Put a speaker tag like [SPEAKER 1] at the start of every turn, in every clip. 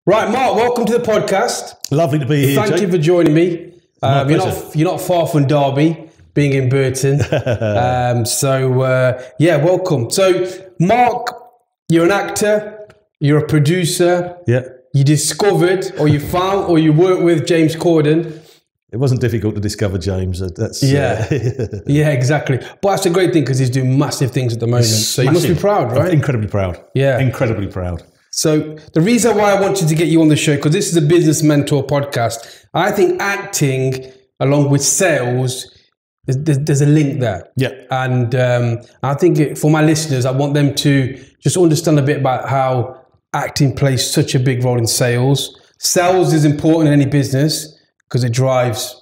[SPEAKER 1] Right, Mark, welcome to the podcast.
[SPEAKER 2] Lovely to be here.
[SPEAKER 1] Thank you for joining me. You're not far from Derby, being in Burton. Welcome. So, Mark, you're an actor, you're a producer.
[SPEAKER 2] Yeah.
[SPEAKER 1] You discovered, or you found, or you worked with James Corden.
[SPEAKER 2] It wasn't difficult to discover James.
[SPEAKER 1] Yeah, exactly. But that's a great thing because he's doing massive things at the moment. So you must be proud, right?
[SPEAKER 2] Incredibly proud.
[SPEAKER 1] Yeah.
[SPEAKER 2] Incredibly proud.
[SPEAKER 1] So the reason why I wanted to get you on the show, because this is a business mentor podcast, I think acting along with sales, there's a link there.
[SPEAKER 2] Yeah.
[SPEAKER 1] And I think for my listeners, I want them to just understand a bit about how acting plays such a big role in sales. Sales is important in any business because it drives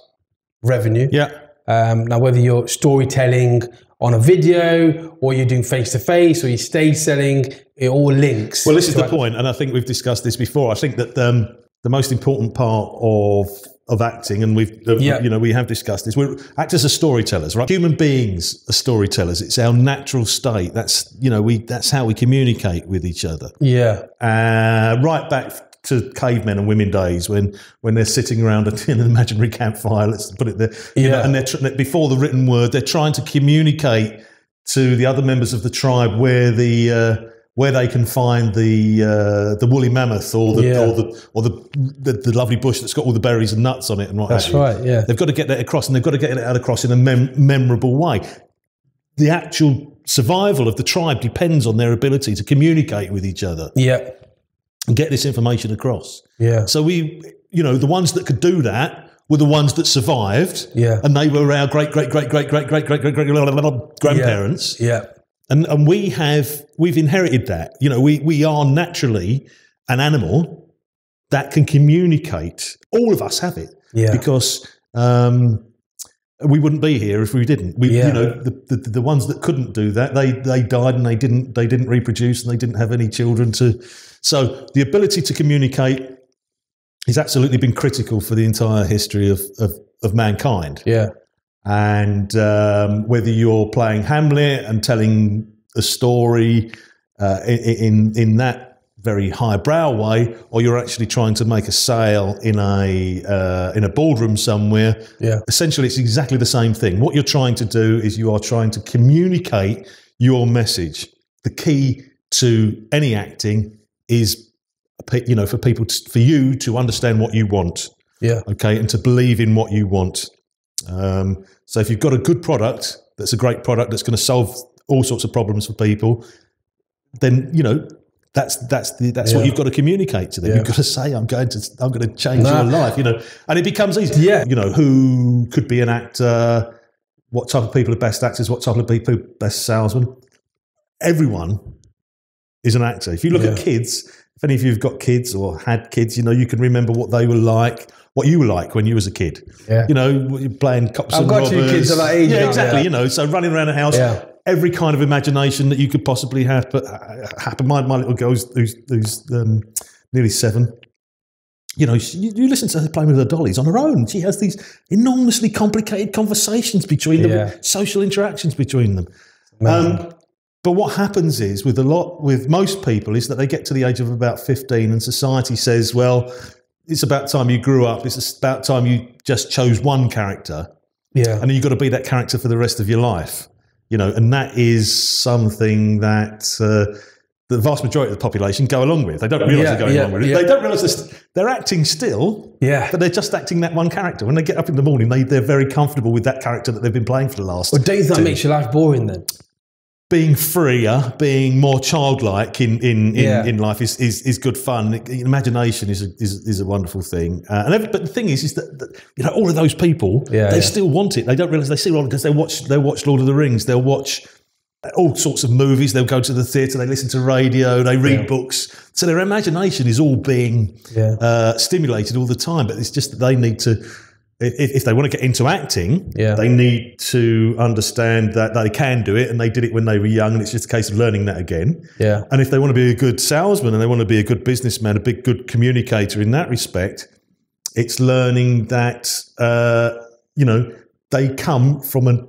[SPEAKER 1] revenue.
[SPEAKER 2] Yeah.
[SPEAKER 1] Now, whether you're storytelling on a video or you're doing face-to-face or you're stage selling, it all links.
[SPEAKER 2] Well, this is the point, and I think we've discussed this before. I think that the most important part of acting, and we have discussed this. Actors are storytellers, right? Human beings are storytellers. It's our natural state. That's how we communicate with each other.
[SPEAKER 1] Yeah.
[SPEAKER 2] Right back to cavemen and women days when they're sitting around an imaginary campfire, let's put it there, and they're before the written word, they're trying to communicate to the other members of the tribe where they can find the woolly mammoth or the lovely bush that's got all the berries and nuts on it and what have you.
[SPEAKER 1] That's right, yeah.
[SPEAKER 2] They've got to get that across, and they've got to get it out across in a memorable way. The actual survival of the tribe depends on their ability to communicate with each other.
[SPEAKER 1] Yeah.
[SPEAKER 2] And get this information across.
[SPEAKER 1] Yeah.
[SPEAKER 2] So the ones that could do that were the ones that survived.
[SPEAKER 1] Yeah.
[SPEAKER 2] And they were our great grandparents.
[SPEAKER 1] Yeah.
[SPEAKER 2] And we've inherited that. We are naturally an animal that can communicate. All of us have it.
[SPEAKER 1] Yeah.
[SPEAKER 2] Because we wouldn't be here if we didn't. The ones that couldn't do that, they died and they didn't reproduce and they didn't have any children to. So the ability to communicate has absolutely been critical for the entire history of mankind.
[SPEAKER 1] Yeah.
[SPEAKER 2] And whether you're playing Hamlet and telling a story in that very highbrow way, or you're actually trying to make a sale in a boardroom somewhere, essentially it's exactly the same thing. What you're trying to do is you are trying to communicate your message. The key to any acting is, for you to understand what you want. Yeah. Okay, and to believe in what you want. So if you've got a good product, that's a great product that's going to solve all sorts of problems for people, then that's what you've got to communicate to them. You've got to say, I'm going to change your life, and it becomes easy. Yeah. Who could be an actor? What type of people are best actors? What type of people are best salesmen? Everyone is an actor. If you look at kids, if any of you have got kids or had kids, you can remember what they were like, what you were like when you was a kid. Yeah. You're playing cops and robbers. I've got 2 kids of that age. Yeah, exactly. Yeah. So running around the house, every kind of imagination that you could possibly have happen. My little girl who's nearly 7. You listen to her playing with her dollies on her own. She has these enormously complicated conversations between them, social interactions between them. But what happens is with most people is that they get to the age of about 15 and society says, well, it's about time you grew up. It's about time you just chose one character. Yeah. And then you've got to be that character for the rest of your life. And that is something that the vast majority of the population go along with. They don't realise they're going along with it. They don't realise they're acting still, but they're just acting that one character. When they get up in the morning, they're very comfortable with that character that they've been playing for the last.
[SPEAKER 1] Well, don't you think that makes your life boring then?
[SPEAKER 2] Being freer, being more childlike in life is good fun. Imagination is a wonderful thing. But the thing is that all of those people they still want it. They don't realise they still want it because they watch Lord of the Rings. They'll watch all sorts of movies. They'll go to the theatre. They listen to radio. They read books. So their imagination is all being stimulated all the time. But it's just that they need to. If they want to get into acting, they need to understand that they can do it and they did it when they were young and it's just a case of learning that again. Yeah. And if they want to be a good salesman and they want to be a good businessman, good communicator in that respect, it's learning that, they come from a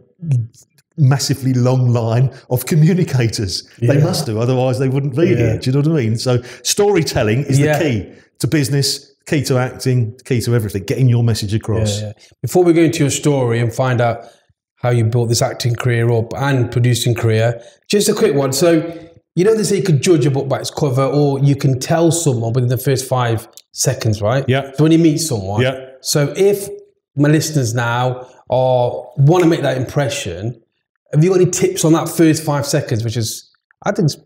[SPEAKER 2] massively long line of communicators. They must do, otherwise they wouldn't be here. Do you know what I mean? So storytelling is the key to business, key to acting, key to everything, getting your message across.
[SPEAKER 1] Yeah. Before we go into your story and find out how you built this acting career up and producing career, just a quick one. So, you know, they say you could judge a book by its cover, or you can tell someone within the first 5 seconds, right?
[SPEAKER 2] Yeah.
[SPEAKER 1] So when you meet someone.
[SPEAKER 2] Yeah.
[SPEAKER 1] So if my listeners now want to make that impression, have you got any tips on that first 5 seconds, which is, I think, is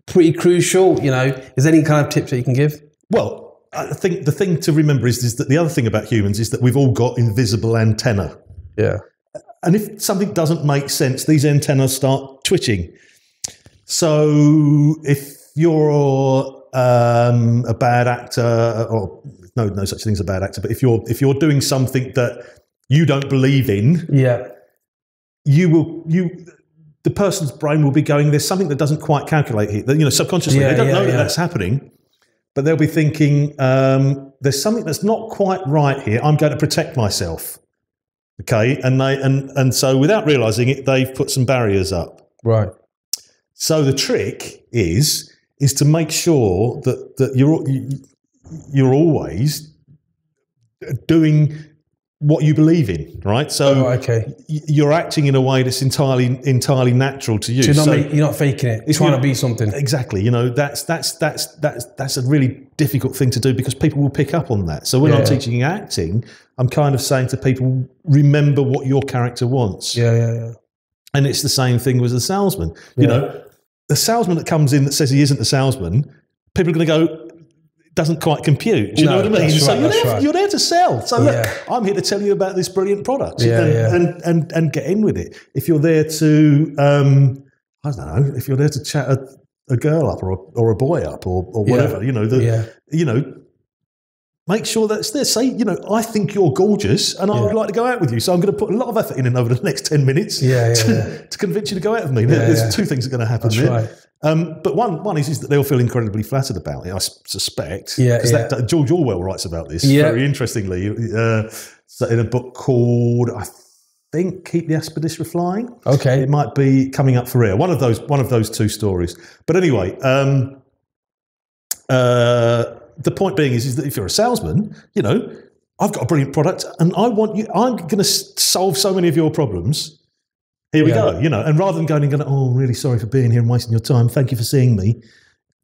[SPEAKER 1] pretty crucial? You know, is there any kind of tips that you can give?
[SPEAKER 2] Well, I think the thing to remember is that the other thing about humans is that we've all got invisible antennae.
[SPEAKER 1] Yeah.
[SPEAKER 2] And if something doesn't make sense, these antennas start twitching. So if you're a bad actor, or no such thing as a bad actor, but if you're doing something that you don't believe in, the person's brain will be going, there's something that doesn't quite calculate here. You know, subconsciously, they don't know that that's happening, but they'll be thinking, there's something that's not quite right here. I'm going to protect myself. Okay, and so without realizing it, they've put some barriers up.
[SPEAKER 1] Right.
[SPEAKER 2] So the trick is to make sure that you're always doing what you believe in, right? So you're acting in a way that's entirely natural to you.
[SPEAKER 1] So you're not faking it. You're trying to be something.
[SPEAKER 2] Exactly. You know, that's a really difficult thing to do, because people will pick up on that. So when I'm teaching acting, I'm kind of saying to people, remember what your character wants.
[SPEAKER 1] Yeah.
[SPEAKER 2] And it's the same thing with the salesman. You know, the salesman that comes in that says he isn't a salesman, people are going to go, it doesn't quite compute. Do you know what I mean? So you're there to sell. So look, I'm here to tell you about this brilliant product and get in with it. If you're there to, I don't know, if you're there to chat a girl up or a boy up or whatever, you know, make sure that's there. Say, you know, I think you're gorgeous and I would like to go out with you. So I'm going to put a lot of effort in over the next 10 minutes to convince you to go out with me. There's two things that are going to happen there. Right. But one is that they'll feel incredibly flattered about it, I suspect. Because George Orwell writes about this very interestingly. In a book called, I think, Keep the Expedition Flying. Okay. It might be Coming Up for Air. One of those two stories. But anyway, the point being is that if you're a salesman, you know, I've got a brilliant product and I'm going to solve so many of your problems. Here we go, you know, and rather than going, oh, really sorry for being here and wasting your time. Thank you for seeing me. Do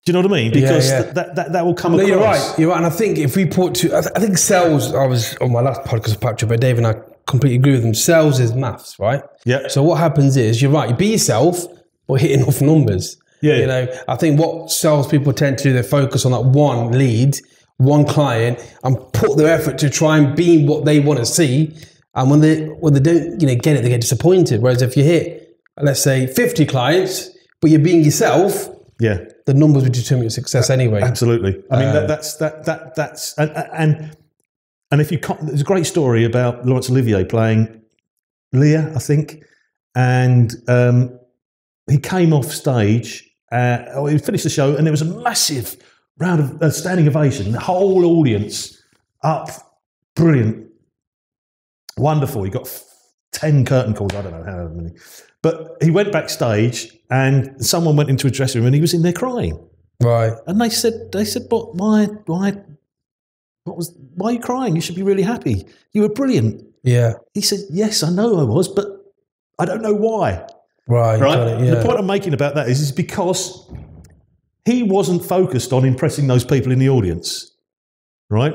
[SPEAKER 2] you know what I mean? Because that will come across.
[SPEAKER 1] You're right. And I think if we I think sales, I was on my last podcast with Patrick, but Dave and I completely agree with him. Sales is maths, right? Yeah. So what happens is, you're right, you be yourself, but hit enough numbers. Yeah. You know, I think what salespeople tend to do, they focus on that one lead, one client, and put their effort to try and be what they want to see. And when they don't, you know, get it, they get disappointed. Whereas if you hit, let's say, 50 clients, but you're being yourself, the numbers will determine your success anyway.
[SPEAKER 2] Absolutely. I mean, that's and if you can't, there's a great story about Laurence Olivier playing Lear, I think, and he came off stage. He finished the show, and there was a massive round of standing ovation. The whole audience up, brilliant, wonderful. He got 10 curtain calls. I don't know how many, but he went backstage, and someone went into a dressing room, and he was in there crying. Right. And they said, "But why are you crying? You should be really happy. You were brilliant." Yeah. He said, "Yes, I know I was, but I don't know why." Right. The point I'm making about that is because he wasn't focused on impressing those people in the audience. Right.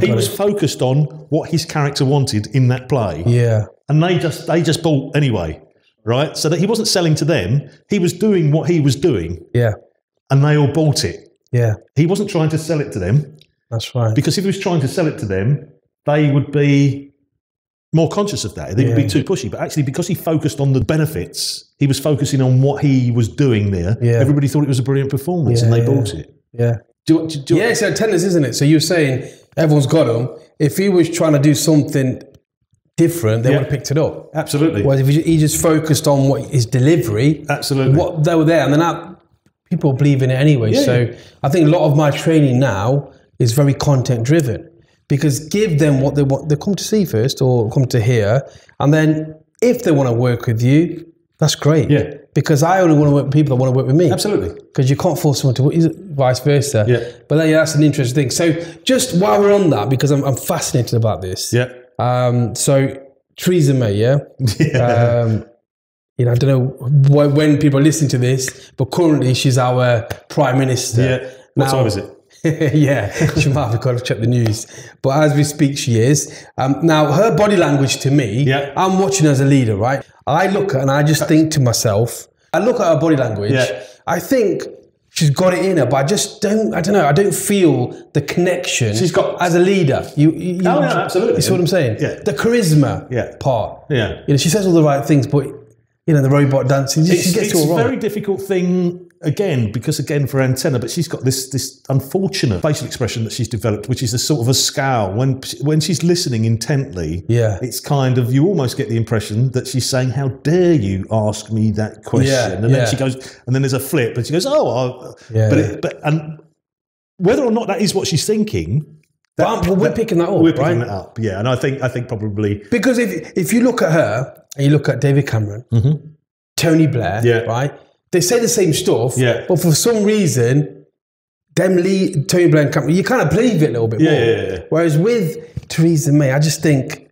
[SPEAKER 2] He was focused on what his character wanted in that play. Yeah. And they just bought anyway. Right. So that he wasn't selling to them. He was doing what he was doing. Yeah. And they all bought it. Yeah. He wasn't trying to sell it to them. That's right. Because if he was trying to sell it to them, they would be more conscious of that. They would be too pushy. But actually, because he focused on the benefits, he was focusing on what he was doing there. Yeah. Everybody thought it was a brilliant performance, and they bought it. Yeah. It's antennas, isn't it? So you're saying everyone's got them. If he was trying to do something different, they would have picked it up. Absolutely. Whereas if he just focused on what his delivery, what they were there, and then people believe in it anyway. Yeah. So I think a lot of my training now is very content driven. Because give them what they want, they come to see first or come to hear, and then if they want to work with you,
[SPEAKER 1] That's great.
[SPEAKER 2] Yeah.
[SPEAKER 1] Because I only want to work with people that want to work with me.
[SPEAKER 2] Absolutely.
[SPEAKER 1] Because you can't force someone to work, vice versa.
[SPEAKER 2] Yeah.
[SPEAKER 1] But then, that's an interesting thing. So just while we're on that, because I'm fascinated about this.
[SPEAKER 2] Yeah.
[SPEAKER 1] So Theresa May, yeah? I don't know when people are listening to this, but currently she's our Prime Minister.
[SPEAKER 2] Yeah. What time is it?
[SPEAKER 1] Yeah, she might have got to check the news. But as we speak, she is. Now, her body language to me, I'm watching her as a leader, right? I look at her and I just think to myself, I look at her body language, I think she's got it in her, but I don't feel the connection
[SPEAKER 2] she's got
[SPEAKER 1] as a leader.
[SPEAKER 2] Absolutely.
[SPEAKER 1] You see what I'm saying?
[SPEAKER 2] Yeah.
[SPEAKER 1] The charisma part.
[SPEAKER 2] Yeah.
[SPEAKER 1] She says all the right things, but the robot dancing, she gets it all wrong.
[SPEAKER 2] It's a very difficult thing, because for antenna, but she's got this unfortunate facial expression that she's developed, which is a sort of a scowl. When she's listening intently, it's kind of, you almost get the impression that she's saying, how dare you ask me that question? And then she goes, and then there's a flip, and she goes, and whether or not that is what she's thinking,
[SPEAKER 1] we're picking that up,
[SPEAKER 2] we're picking that up, and I think probably
[SPEAKER 1] because if you look at her and you look at David Cameron, Tony Blair, right? They say the same stuff, but for some reason, Tony Blair and Cameron, you kind of believe it a little bit more.
[SPEAKER 2] Yeah.
[SPEAKER 1] Whereas with Theresa May, I just think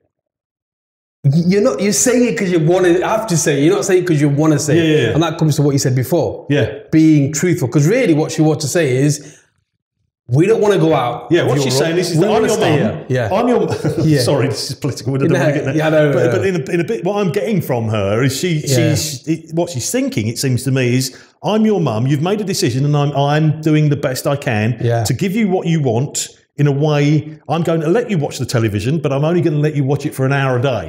[SPEAKER 1] you're saying it because you want to have to say it. You're not saying it because you want to say it. And that comes to what you said before. Being truthful. Because really what she wants to say is, we don't want to go out.
[SPEAKER 2] Yeah, what she's saying is that I'm your mum. I'm your. Sorry, this is political. We don't want to get there. But in a bit, what I'm getting from her is what she's thinking. It seems to me is, I'm your mum. You've made a decision, and I'm doing the best I can to give you what you want. In a way, I'm going to let you watch the television, but I'm only going to let you watch it for an hour a day.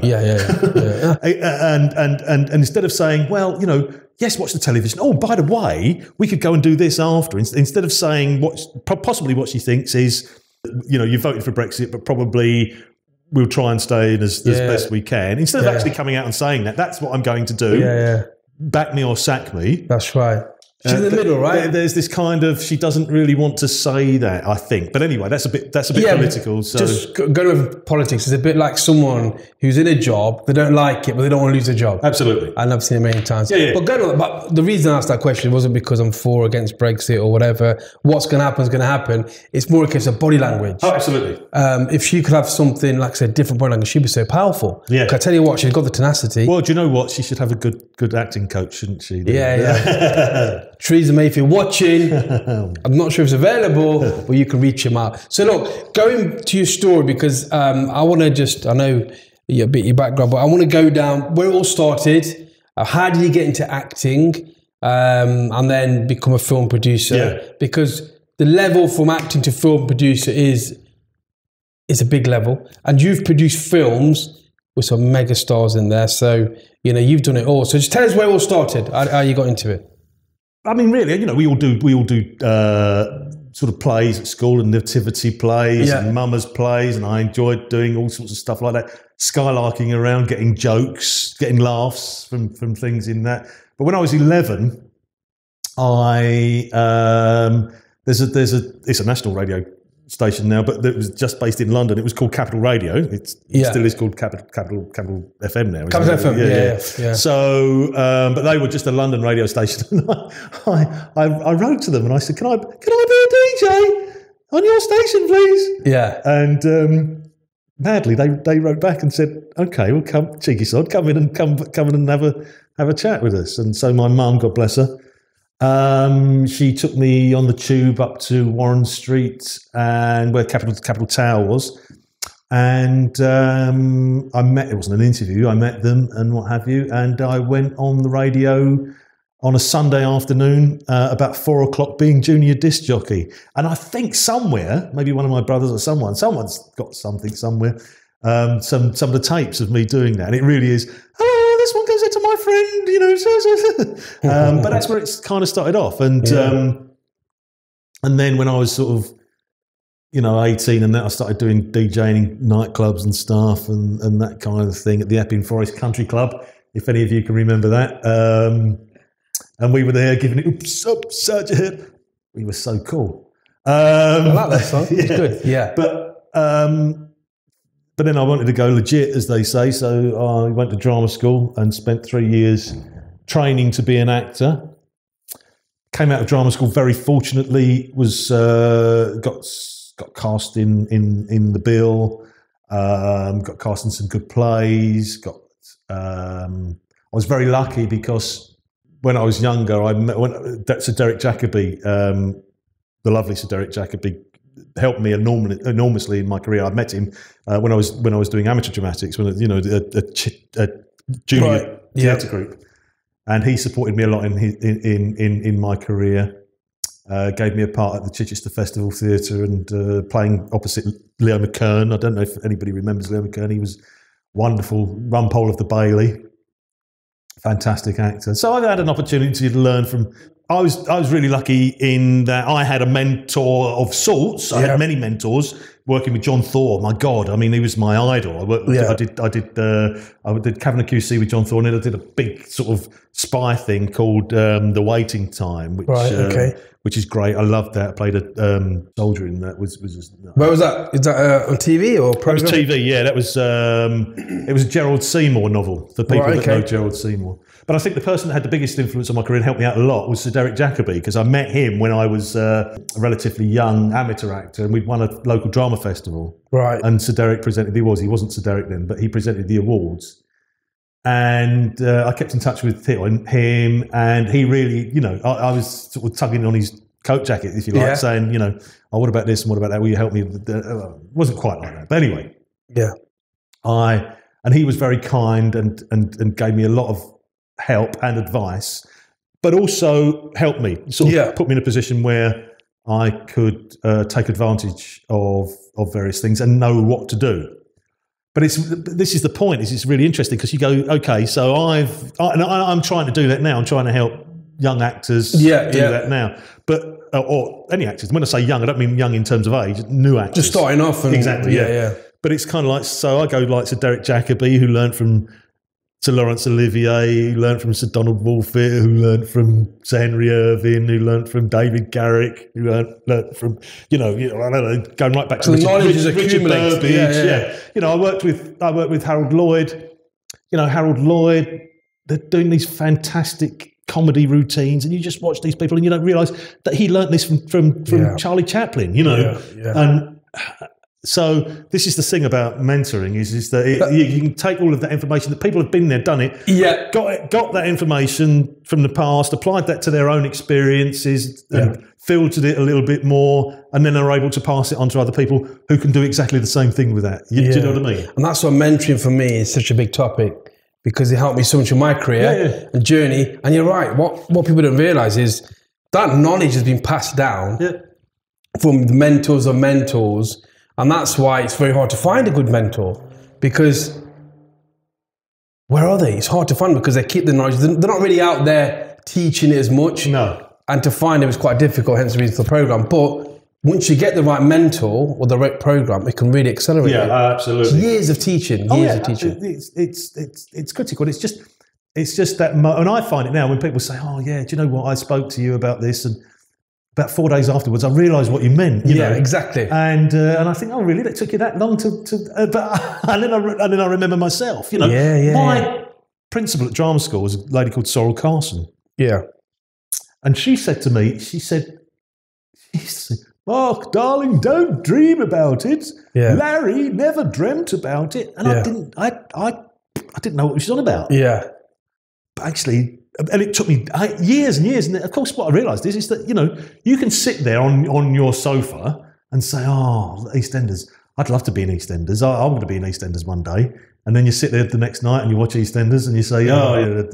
[SPEAKER 2] And instead of saying, well, yes, watch the television. Oh, by the way, we could go and do this after. Instead of saying possibly what she thinks is, you voted for Brexit, but probably we'll try and stay in as best we can. Instead of actually coming out and saying that's what I'm going to do. Back me or sack me.
[SPEAKER 1] That's right. She's in the middle, right?
[SPEAKER 2] There's this kind of, she doesn't really want to say that, I think. But anyway, that's a bit political. So
[SPEAKER 1] just going over politics, it's a bit like someone who's in a job, they don't like it, but they don't want to lose their job.
[SPEAKER 2] Absolutely.
[SPEAKER 1] And I've seen it many times.
[SPEAKER 2] But
[SPEAKER 1] the reason I asked that question wasn't because I'm for or against Brexit or whatever. What's going to happen is going to happen. It's more a case of body language.
[SPEAKER 2] Oh, absolutely.
[SPEAKER 1] If she could have something, like I said, different body language, she'd be so powerful.
[SPEAKER 2] Yeah.
[SPEAKER 1] I tell you what, she's got the tenacity.
[SPEAKER 2] Well, do you know what? She should have a good acting coach, shouldn't she?
[SPEAKER 1] Theresa May, if you're watching, I'm not sure if it's available, but you can reach him out. So look, going to your story, because I want to I know a bit your background, but I want to go down where it all started. How did you get into acting and then become a film producer? Because the level from acting to film producer is a big level. And you've produced films with some mega stars in there. So, you've done it all. So just tell us where it all started, how you got into it.
[SPEAKER 2] I mean, really, we all do sort of plays at school, and nativity plays and mummers plays, and I enjoyed doing all sorts of stuff like that, skylarking around, getting jokes, getting laughs from things in that. But when I was 11, it's a national radio station now, but it was just based in London. It was called Capital Radio. It still is called Capital FM now.
[SPEAKER 1] Capital FM, yeah.
[SPEAKER 2] So, but they were just a London radio station. And I wrote to them and I said, "Can I be a DJ on your station, please?"
[SPEAKER 1] Yeah.
[SPEAKER 2] And madly, they wrote back and said, "Okay, we'll come, cheeky sod, come in and have a chat with us." And so my mum, God bless her, she took me on the tube up to Warren Street and where Capital Tower was. And it wasn't an interview, I met them and what have you. And I went on the radio on a Sunday afternoon, about 4 o'clock, being junior disc jockey. And I think somewhere, maybe one of my brothers or someone's got something somewhere, some of the tapes of me doing that. And it really is, "Hello, this one goes out to my friend, but that's where it's kind of started off. And then when I was sort of, 18 and that, I started doing DJing in nightclubs and stuff and that kind of thing at the Epping Forest Country Club, if any of you can remember that. And we were there giving it, "Oops, up, surge ahead." We were so cool.
[SPEAKER 1] I like that song. It's good. Yeah.
[SPEAKER 2] But then I wanted to go legit, as they say, so I went to drama school and spent 3 years training to be an actor. Came out of drama school very fortunately. Was got cast in the Bill. Got cast in some good plays. I was very lucky because when I was younger, Sir Derek Jacobi, the lovely Sir Derek Jacobi, helped me enormously in my career. I met him when I was doing amateur dramatics, when a junior theatre group. And he supported me a lot in my career. Gave me a part at the Chichester Festival Theatre and playing opposite Leo McKern. I don't know if anybody remembers Leo McKern. He was wonderful, Rumpole of the Bailey, fantastic actor. So I've had an opportunity to learn from. I was really lucky in that I had a mentor of sorts. I had many mentors. Working with John Thor, my God, I mean, he was my idol. I did Cabinet QC with John Thor, and then I did a big sort of spy thing called The Waiting Time, which is great. I loved that. I played a soldier in that.
[SPEAKER 1] Where was that? Is that on TV or program?
[SPEAKER 2] It was TV. Yeah, that was. It was a Gerald Seymour novel for people that know Gerald Seymour. But I think the person that had the biggest influence on my career and helped me out a lot was Sir Derek Jacobi, because I met him when I was a relatively young amateur actor, and we'd won a local drama festival. Right. And Sir Derek presented the awards. He wasn't Sir Derek then, but he presented the awards. And I kept in touch with him, and he really, I was sort of tugging on his coat jacket, if you like, saying, oh, what about this and what about that? Will you help me? It wasn't quite like that. But anyway. Yeah. And he was very kind and gave me a lot of help and advice, but also helped me, put me in a position where I could take advantage of various things and know what to do. But this is the point. It's really interesting because you go, okay, so I'm trying to do that now. I'm trying to help young actors do that now. But or any actors. When I say young, I don't mean young in terms of age. New actors,
[SPEAKER 1] just starting off.
[SPEAKER 2] Exactly. Yeah. But it's kind of like, so I go like Sir Derek Jacobi, who learned from Sir Laurence Olivier, who learned from Sir Donald Wolfett, who learned from Sir Henry Irvine, who learned from David Garrick, who learned from, I don't know, going right back to Richard Burbage. I worked with Harold Lloyd. Harold Lloyd, they're doing these fantastic comedy routines, and you just watch these people and you don't realise that he learnt this from Charlie Chaplin, And so this is the thing about mentoring is that you can take all of that information that people have been there, done it, got that information from the past, applied that to their own experiences, and filtered it a little bit more, and then are able to pass it on to other people who can do exactly the same thing with that. Do you know what I mean?
[SPEAKER 1] And that's why mentoring for me is such a big topic, because it helped me so much in my career and journey. And you're right, what people don't realise is that knowledge has been passed down from the mentors of mentors. And that's why it's very hard to find a good mentor, because where are they? It's hard to find because they keep the knowledge. They're not really out there teaching it as much. No. And to find it was quite difficult, hence the reason for the program. But once you get the right mentor or the right program, it can really accelerate.
[SPEAKER 2] Yeah, absolutely.
[SPEAKER 1] It's years of teaching.
[SPEAKER 2] It's critical. It's just that, and I find it now when people say, "Oh yeah, do you know what? I spoke to you about this," and about 4 days afterwards, I realised what you meant. You know?
[SPEAKER 1] Exactly.
[SPEAKER 2] And I think, oh, really? That took you that long and then I remember myself. My principal at drama school was a lady called Sorrel Carson. Yeah. And she said to me, she said, "Mark, darling, don't dream about it. Yeah. Larry never dreamt about it." And I didn't know what she was on about. Yeah. But actually, and it took me years and years. And of course, what I realised is that, you can sit there on your sofa and say, "Oh, EastEnders, I'd love to be in EastEnders. I'm going to be in EastEnders one day." And then you sit there the next night and you watch EastEnders and you say, "Oh, yeah,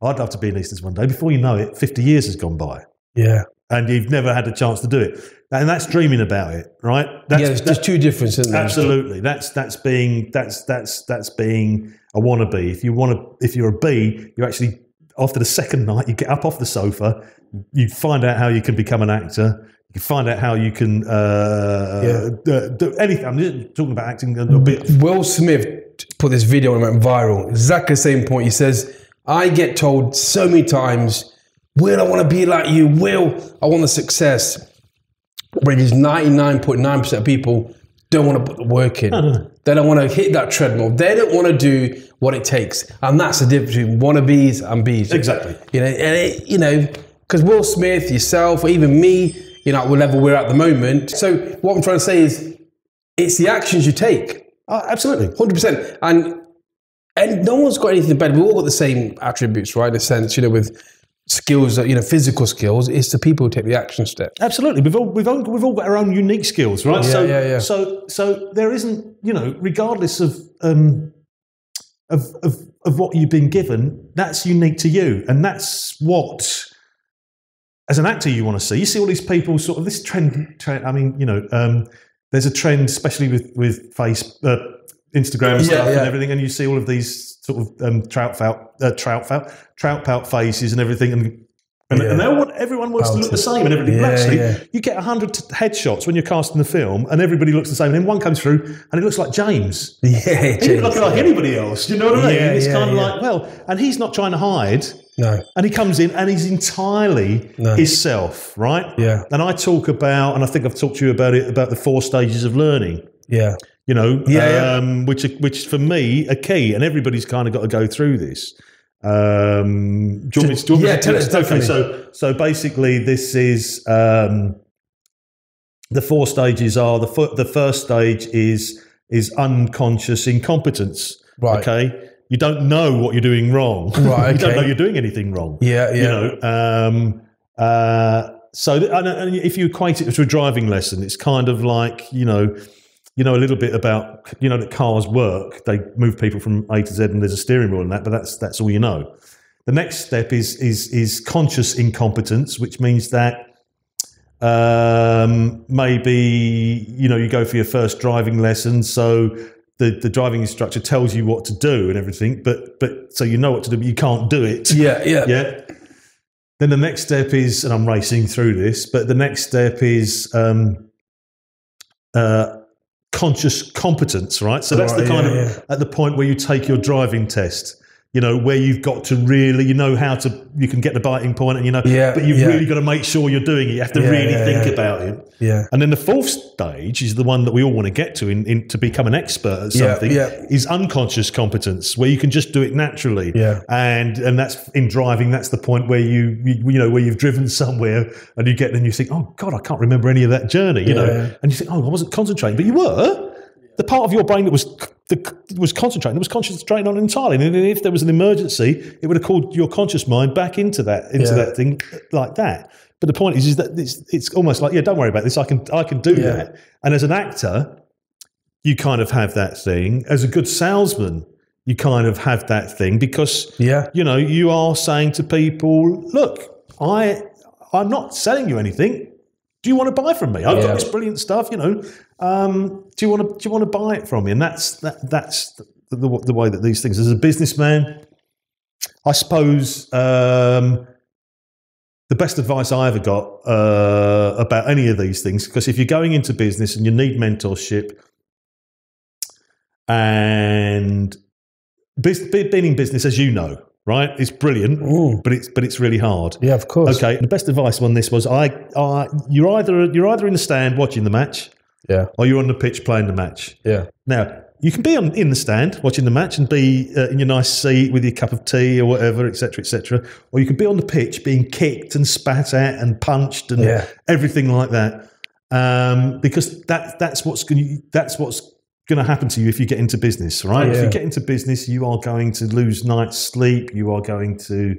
[SPEAKER 2] I'd love to be in EastEnders one day." Before you know it, 50 years has gone by. Yeah. And you've never had a chance to do it. And that's dreaming about it, right?
[SPEAKER 1] There's two differences, isn't there?
[SPEAKER 2] Absolutely. That's being a wannabe. If you're a bee, you actually, after the second night, you get up off the sofa, you find out how you can become an actor, you can find out how you can do anything. I'm just talking about acting a little bit.
[SPEAKER 1] Will Smith put this video and it went viral. Exactly the same point. He says, "I get told so many times, Will, I want to be like you. Will, I want the success." But it is 99.9% of people don't want to put the work in.
[SPEAKER 2] No.
[SPEAKER 1] They don't want to hit that treadmill. They don't want to do what it takes. And that's the difference between wannabes and bees.
[SPEAKER 2] Exactly.
[SPEAKER 1] Because Will Smith, yourself, or even me, at what level we're at the moment. So what I'm trying to say is, it's the actions you take.
[SPEAKER 2] Absolutely.
[SPEAKER 1] 100%. And no one's got anything better. We've all got the same attributes, right? In a sense, with skills, physical skills. It's the people who take the action step.
[SPEAKER 2] Absolutely. We've all got our own unique skills, right?
[SPEAKER 1] Yeah.
[SPEAKER 2] So there isn't, regardless of what you've been given, that's unique to you, and that's what, as an actor, you want to see. You see all these people, sort of this trend. I mean, there's a trend, especially with Instagram and stuff and everything, and you see all of these sort of trout pout faces and everything, and everyone wants to look the same and everything. But actually, you get 100 headshots when you're casting the film, and everybody looks the same. And then one comes through, and it looks like James.
[SPEAKER 1] Yeah,
[SPEAKER 2] he doesn't look like anybody else. Do you know what I mean? It's kind of like, and he's not trying to hide.
[SPEAKER 1] No.
[SPEAKER 2] And he comes in and he's entirely himself, right?
[SPEAKER 1] Yeah.
[SPEAKER 2] And I talk about, and I think I've talked to you about it, about the 4 stages of learning.
[SPEAKER 1] Yeah.
[SPEAKER 2] Which for me are key, and everybody's kind of got to go through this. Do you want me to
[SPEAKER 1] tell us.
[SPEAKER 2] Okay, so basically this is the 4 stages are the first stage is unconscious incompetence.
[SPEAKER 1] Right.
[SPEAKER 2] Okay. You don't know what you're doing wrong.
[SPEAKER 1] Right. Okay.
[SPEAKER 2] You don't know you're doing anything wrong.
[SPEAKER 1] Yeah.
[SPEAKER 2] So and if you equate it to a driving lesson, it's kind of like, a little bit about, that cars work. They move people from A to Z, and there's a steering wheel and that, but that's all you know. The next step is conscious incompetence, which means that maybe, you go for your first driving lesson, so the driving instructor tells you what to do and everything, but so you know what to do, but you can't do it.
[SPEAKER 1] Yeah.
[SPEAKER 2] Then the next step is, and I'm racing through this, but the next step is conscious competence, right? So that's the kind of at the point where you take your driving test, where you've got to really, you can get the biting point, and but you've really got to make sure you're doing it. You have to really think about it. Yeah. And then the 4th stage is the one that we all want to get to in to become an expert at something. Is unconscious competence, where you can just do it naturally. Yeah. And that's in driving. That's the point where where you've driven somewhere and you get, and you think, oh God, I can't remember any of that journey. And you think, oh, I wasn't concentrating, but you were. The part of your brain that was concentrating, was concentrating on it entirely. And if there was an emergency, it would have called your conscious mind back into that thing like that. But the point is that it's almost like, don't worry about this. I can do that. And as an actor, you kind of have that thing. As a good salesman, you kind of have that thing, because you are saying to people, look, I'm not selling you anything. Do you want to buy from me? I've got this brilliant stuff, Do you want to buy it from me? And that's the way that these things. As a businessman, I suppose the best advice I ever got about any of these things, because if you're going into business and you need mentorship, and being in business, as you know, right, it's brilliant, but it's really hard.
[SPEAKER 1] Yeah, of course.
[SPEAKER 2] Okay, the best advice on this was you're either in the stand watching the match, or you're on the pitch playing the match. Yeah. Now you can be in the stand watching the match and be in your nice seat with your cup of tea or whatever, etc., or you can be on the pitch being kicked and spat at and punched and everything like that, because that's what's going to happen to you if you get into business, right? If you get into business, you are going to lose night's sleep. You are going to,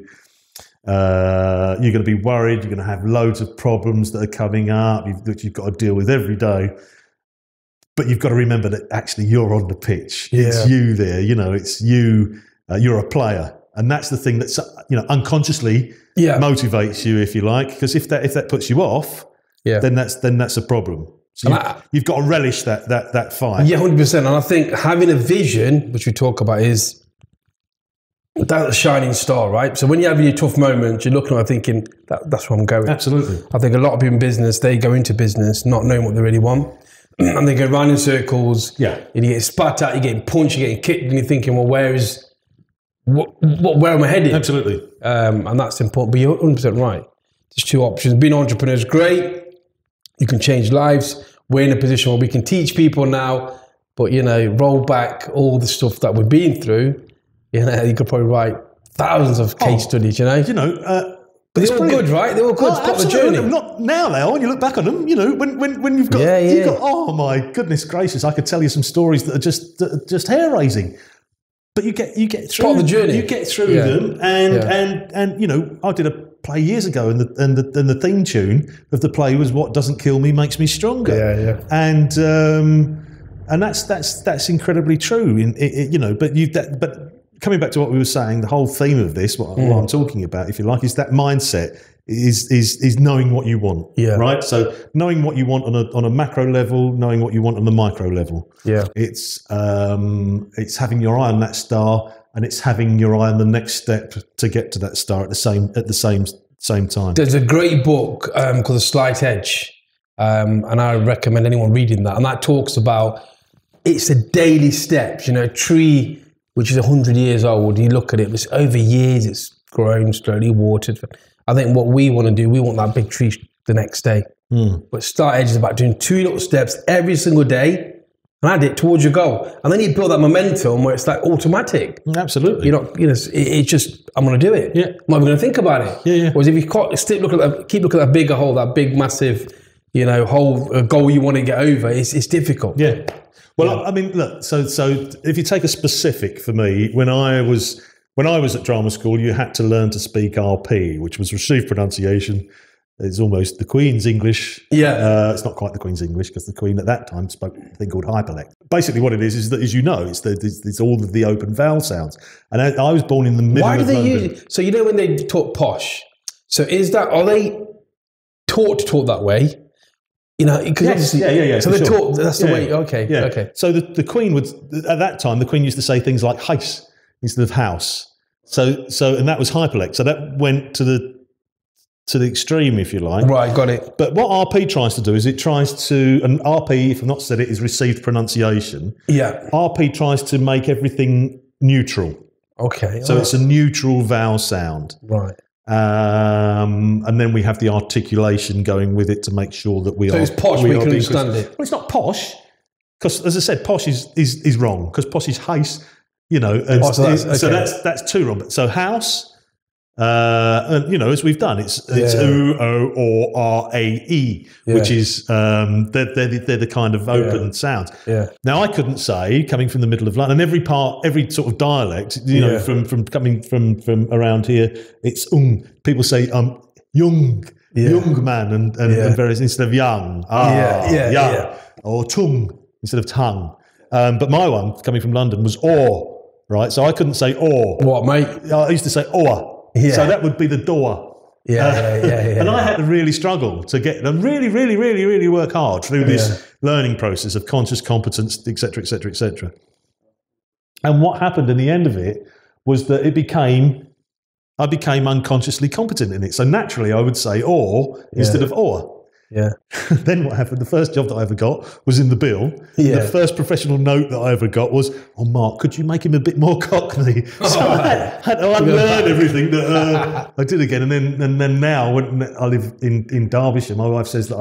[SPEAKER 2] you're going to be worried. You're going to have loads of problems that are coming up that you've got to deal with every day. But you've got to remember that actually you're on the pitch. It's you there. It's you. You're a player, and that's the thing that unconsciously motivates you, if you like. Because if that puts you off, then that's a problem. So you've got to relish that fight. Yeah,
[SPEAKER 1] 100%. And I think having a vision, which we talk about, is that shining star, right? So when you're having your tough moments, you're looking at it thinking, that's where I'm going.
[SPEAKER 2] Absolutely.
[SPEAKER 1] I think a lot of people in business, they go into business not knowing what they really want. And they go round in circles. Yeah. And you get spat at, you're getting punched, you're getting kicked, and you're thinking, well, where am I heading?
[SPEAKER 2] Absolutely.
[SPEAKER 1] And that's important. But you're 100% right. There's 2 options. Being an entrepreneur is great. You can change lives. we're in a position where we can teach people now, but, you know, roll back all the stuff that we've been through, you know, you could probably write thousands of case studies, you know.
[SPEAKER 2] You know,
[SPEAKER 1] but they're all good, right? They're all good. It's part of the journey.
[SPEAKER 2] Not now, when you look back on them, you know, when you've got, you've got, oh my goodness gracious, I could tell you some stories that are just hair raising. But you get through
[SPEAKER 1] part of the journey.
[SPEAKER 2] You get through them, and you know, I did a play years ago, and the theme tune of the play was "What doesn't kill me makes me stronger." And that's incredibly true. You know, but coming back to what we were saying, the whole theme of this, what I'm talking about, if you like, is that mindset. Is knowing what you want, right? So knowing what you want on a macro level, knowing what you want on the micro level. It's having your eye on that star, and it's having your eye on the next step to get to that star at the same time. There's
[SPEAKER 1] a great book called The Slight Edge, and I recommend anyone reading that. And that talks about it's the daily steps. You know, a tree which is 100 years old. You look at it; it's over years. It's grown slowly, watered. I think what we want to do, we want that big tree the next day. But Start Edge is about doing 2 little steps every single day and add it towards your goal. And then you build that momentum where it's like automatic.
[SPEAKER 2] Absolutely.
[SPEAKER 1] You're not, you know, it's just, I'm going to do it. I'm not even going to think about it. Whereas if you keep looking at that bigger hole, that big, massive, you know, whole goal you want to get over, it's difficult.
[SPEAKER 2] Well, I mean, look, so if you take a specific for me, when I was at drama school, you had to learn to speak RP, which was received pronunciation. It's almost the Queen's English. It's not quite the Queen's English because the Queen at that time spoke a thing called hyperlect. Basically what it is that, as you know, it's all of the open vowel sounds. And I was born in the middle of London. Why do they use...
[SPEAKER 1] So you know when they talk posh, so are they taught to talk that way? You know, because
[SPEAKER 2] So
[SPEAKER 1] they're taught, that's the way, okay.
[SPEAKER 2] So the Queen would, at that time, the Queen used to say things like heis instead of house. So and that was hyperlect. So that went to the extreme, if you like.
[SPEAKER 1] Right, got it.
[SPEAKER 2] But what RP tries to do is and RP, if I've not said it, is received pronunciation. RP tries to make everything neutral.
[SPEAKER 1] Okay.
[SPEAKER 2] So it's a neutral vowel sound.
[SPEAKER 1] Right.
[SPEAKER 2] And then we have the articulation going with it to make sure that we are...
[SPEAKER 1] So it's posh, we can understand it.
[SPEAKER 2] Well, it's not posh, because, as I said, posh is wrong, because posh is heis. You know, and so that's too wrong. So house, and you know, as we've done, it's O-O-R-A-E, which is they're the kind of open sounds. Now I couldn't say, coming from the middle of London, every sort of dialect, you know, from coming from around here, it's people say young man and various instead of young, or tongue instead of tongue. But my one coming from London was or. Right, so I couldn't say or.
[SPEAKER 1] What, mate?
[SPEAKER 2] I used to say or. So that would be the door. And I had to really struggle to get them, really, really, really, really work hard through this learning process of conscious competence, et cetera, et cetera, et cetera. And what happened in the end of it was that I became unconsciously competent in it. So naturally, I would say or instead of or. Then what happened? The first job that I ever got was in the bill. The first professional note that I ever got was, "Oh, Mark, could you make him a bit more Cockney?" So I had to unlearn everything that I did again. And then now, when I live in Derbyshire, my wife says that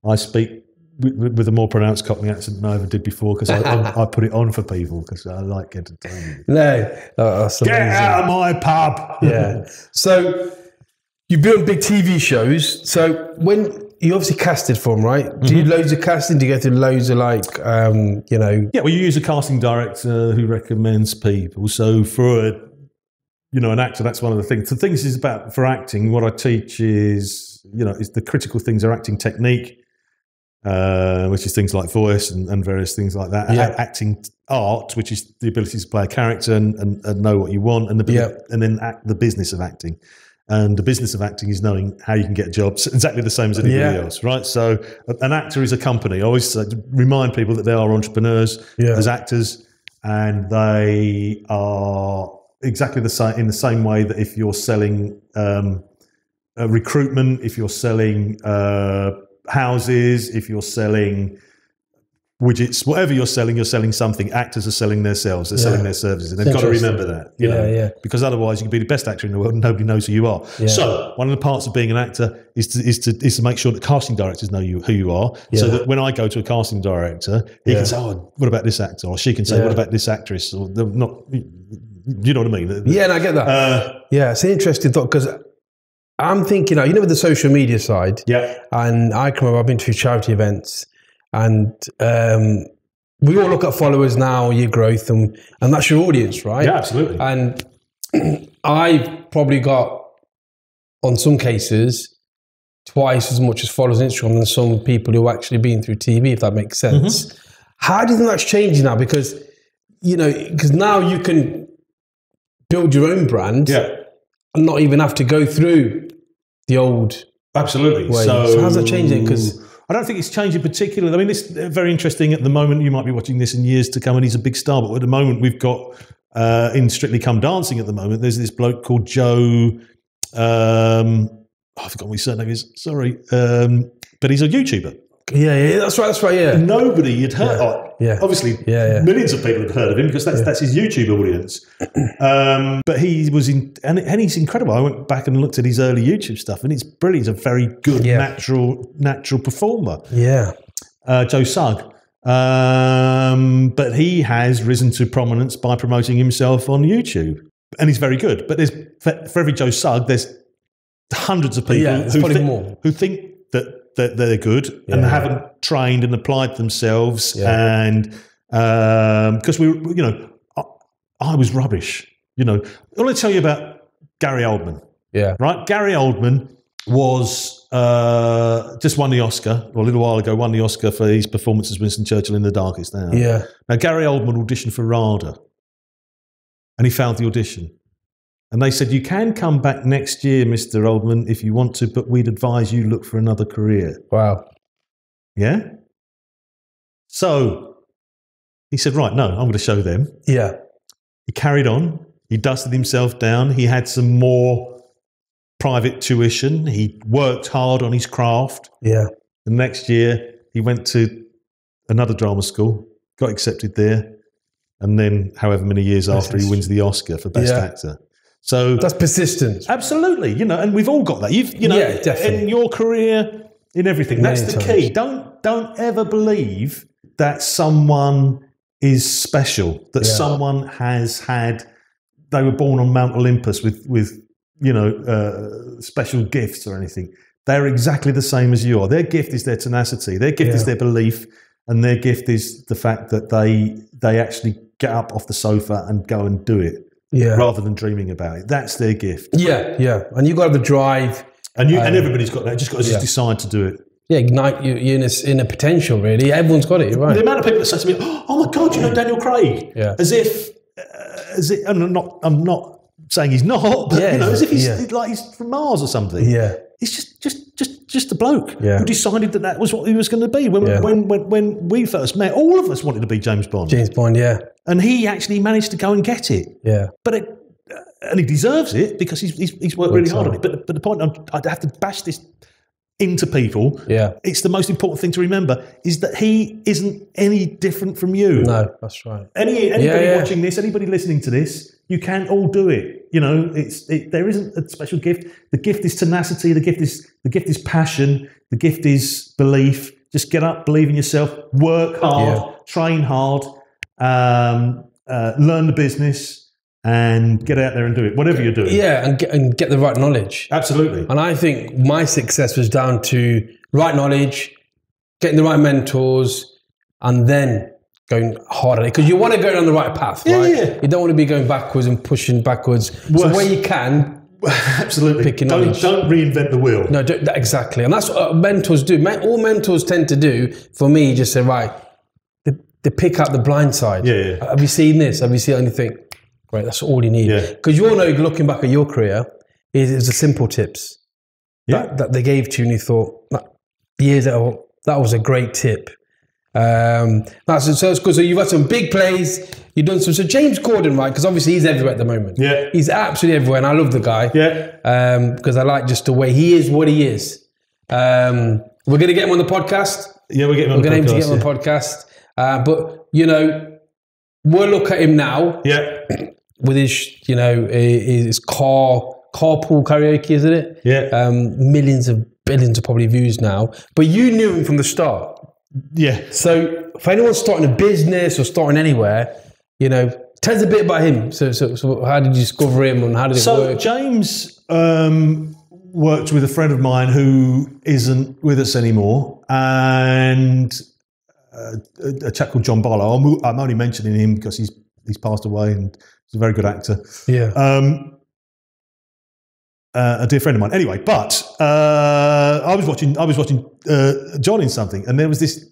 [SPEAKER 2] I speak with a more pronounced Cockney accent than I ever did before because I put it on for people because I like entertainment.
[SPEAKER 1] That's
[SPEAKER 2] get out of my pub.
[SPEAKER 1] So you've been on big TV shows. So when you obviously casted for them, right? Do you do loads of casting? Do you go through loads of you know? Yeah,
[SPEAKER 2] well, you use a casting director who recommends people. So for an actor, that's one of the things. The things is about for acting. What I teach is the critical things are acting technique, which is things like voice and various things like that. Acting art, which is the ability to play a character and know what you want, and then the business of acting. And the business of acting is knowing how you can get jobs, exactly the same as anybody else, right? So an actor is a company. I always remind people that they are entrepreneurs as actors, and they are exactly the same in the same way that if you're selling recruitment, if you're selling houses, if you're selling widgets, whatever you're selling something. Actors are selling themselves, they're selling their services, and they've got to remember that, you know, because otherwise you can be the best actor in the world and nobody knows who you are. Yeah. So one of the parts of being an actor is to make sure that casting directors know who you are, so that when I go to a casting director, he can say, "Oh, what about this actor?" or she can say, "What about this actress?" or not. You know what I mean?
[SPEAKER 1] Yeah, and I get that. It's an interesting thought, because I'm thinking, with the social media side, and I can remember I've been to charity events, and we all look at followers now, your growth, and that's your audience, right?
[SPEAKER 2] Yeah, absolutely.
[SPEAKER 1] And I've probably got, on some cases, twice as much as followers on Instagram than some people who actually been through TV, if that makes sense. Mm-hmm. How do you think that's changing now? Because, because now you can build your own brand and not even have to go through the old
[SPEAKER 2] Absolutely.
[SPEAKER 1] way. So how's that changing? Because
[SPEAKER 2] I don't think it's changing particularly. I mean, it's very interesting at the moment. You might be watching this in years to come, and he's a big star. But at the moment, we've got in Strictly Come Dancing. At the moment, there's this bloke called Joe. I forgot what his surname is. Sorry, but he's a YouTuber.
[SPEAKER 1] Yeah, that's right. Yeah,
[SPEAKER 2] nobody had heard. Obviously, millions of people had heard of him because that's his YouTube audience. But he was and he's incredible. I went back and looked at his early YouTube stuff, and it's brilliant. He's a very good natural performer. Yeah, Joe Sugg. But he has risen to prominence by promoting himself on YouTube, and he's very good. But there's for every Joe Sugg, there's hundreds of people who think that they're good and haven't trained and applied themselves, and because I was rubbish. I want to tell you about Gary Oldman. Yeah, right. Gary Oldman was just won the Oscar, or a little while ago, won the Oscar for his performance as Winston Churchill in The Darkest Hour. Yeah. Now Gary Oldman auditioned for RADA, and he failed the audition. And they said, "You can come back next year, Mr. Oldman, if you want to, but we'd advise you look for another career." Wow. Yeah? So he said, "Right, no, I'm going to show them." Yeah. He carried on. He dusted himself down. He had some more private tuition. He worked hard on his craft. Yeah. The next year, he went to another drama school, got accepted there, and then however many years after, he wins the Oscar for Best Actor. So
[SPEAKER 1] that's persistence.
[SPEAKER 2] Absolutely, and we've all got that. Definitely. In your career, in everything. That's the key. Don't ever believe that someone is special, that someone has had, they were born on Mount Olympus with special gifts or anything. They're exactly the same as you are. Their gift is their tenacity. Their gift is their belief, and their gift is the fact that they actually get up off the sofa and go and do it. Yeah. Rather than dreaming about it. That's their gift. Yeah. And you've got to have the drive. And everybody's got that. Just got to just decide to do it. Yeah, ignite you in a potential, really. Everyone's got it, right? The amount of people that say to me, "Oh my God, Daniel Craig." Yeah. As if, and I'm not saying he's not, but as if he's like he's from Mars or something. Yeah. He's just a bloke who decided that was what he was going to be. When we first met, all of us wanted to be James Bond. James Bond, yeah. And he actually managed to go and get it. Yeah. And he deserves it because he's worked really hard on it. But the point I'd have to bash this into people. Yeah. It's the most important thing to remember is that he isn't any different from you. No, that's right. Anybody watching this, anybody listening to this, you can all do it. There isn't a special gift. The gift is tenacity. The gift is passion. The gift is belief. Just get up, believe in yourself, work hard, train hard, learn the business, and get out there and do it, whatever you're doing. Yeah, and get the right knowledge. Absolutely. And I think my success was down to right knowledge, getting the right mentors, and then going hard at it. Because you want to go down the right path, right? Yeah. You don't want to be going backwards and pushing backwards. So where you can, absolutely. Don't reinvent the wheel. No, exactly. And that's what mentors do. All mentors tend to do, for me, just say, right, they pick out the blind side. Yeah. Have you seen this? Have you seen anything? Great, that's all you need. Because you all know, looking back at your career, is the simple tips that they gave to you, and you thought, that was a great tip. So it's good. So you've had some big plays. You've done some. So James Corden, right? Because obviously he's everywhere at the moment. Yeah, he's absolutely everywhere, and I love the guy. Yeah, because I like just the way he is, what he is. We're going to get him on the podcast. Yeah, we're getting on
[SPEAKER 1] We're going to
[SPEAKER 2] the
[SPEAKER 1] aim to get him on a podcast. But, you know, we'll look at him now.
[SPEAKER 2] Yeah.
[SPEAKER 1] With his, you know, his carpool karaoke, isn't it?
[SPEAKER 2] Yeah.
[SPEAKER 1] Millions of billions of probably views now. But you knew him from the start.
[SPEAKER 2] Yeah.
[SPEAKER 1] So for anyone starting a business or starting anywhere, you know, tell us a bit about him. So how did you discover him and how did it work?
[SPEAKER 2] So James worked with a friend of mine who isn't with us anymore, and a chap called John Barlow. I'm only mentioning him because he's passed away and he's a very good actor.
[SPEAKER 1] Yeah.
[SPEAKER 2] A dear friend of mine. Anyway, but I was watching John in something, and there was this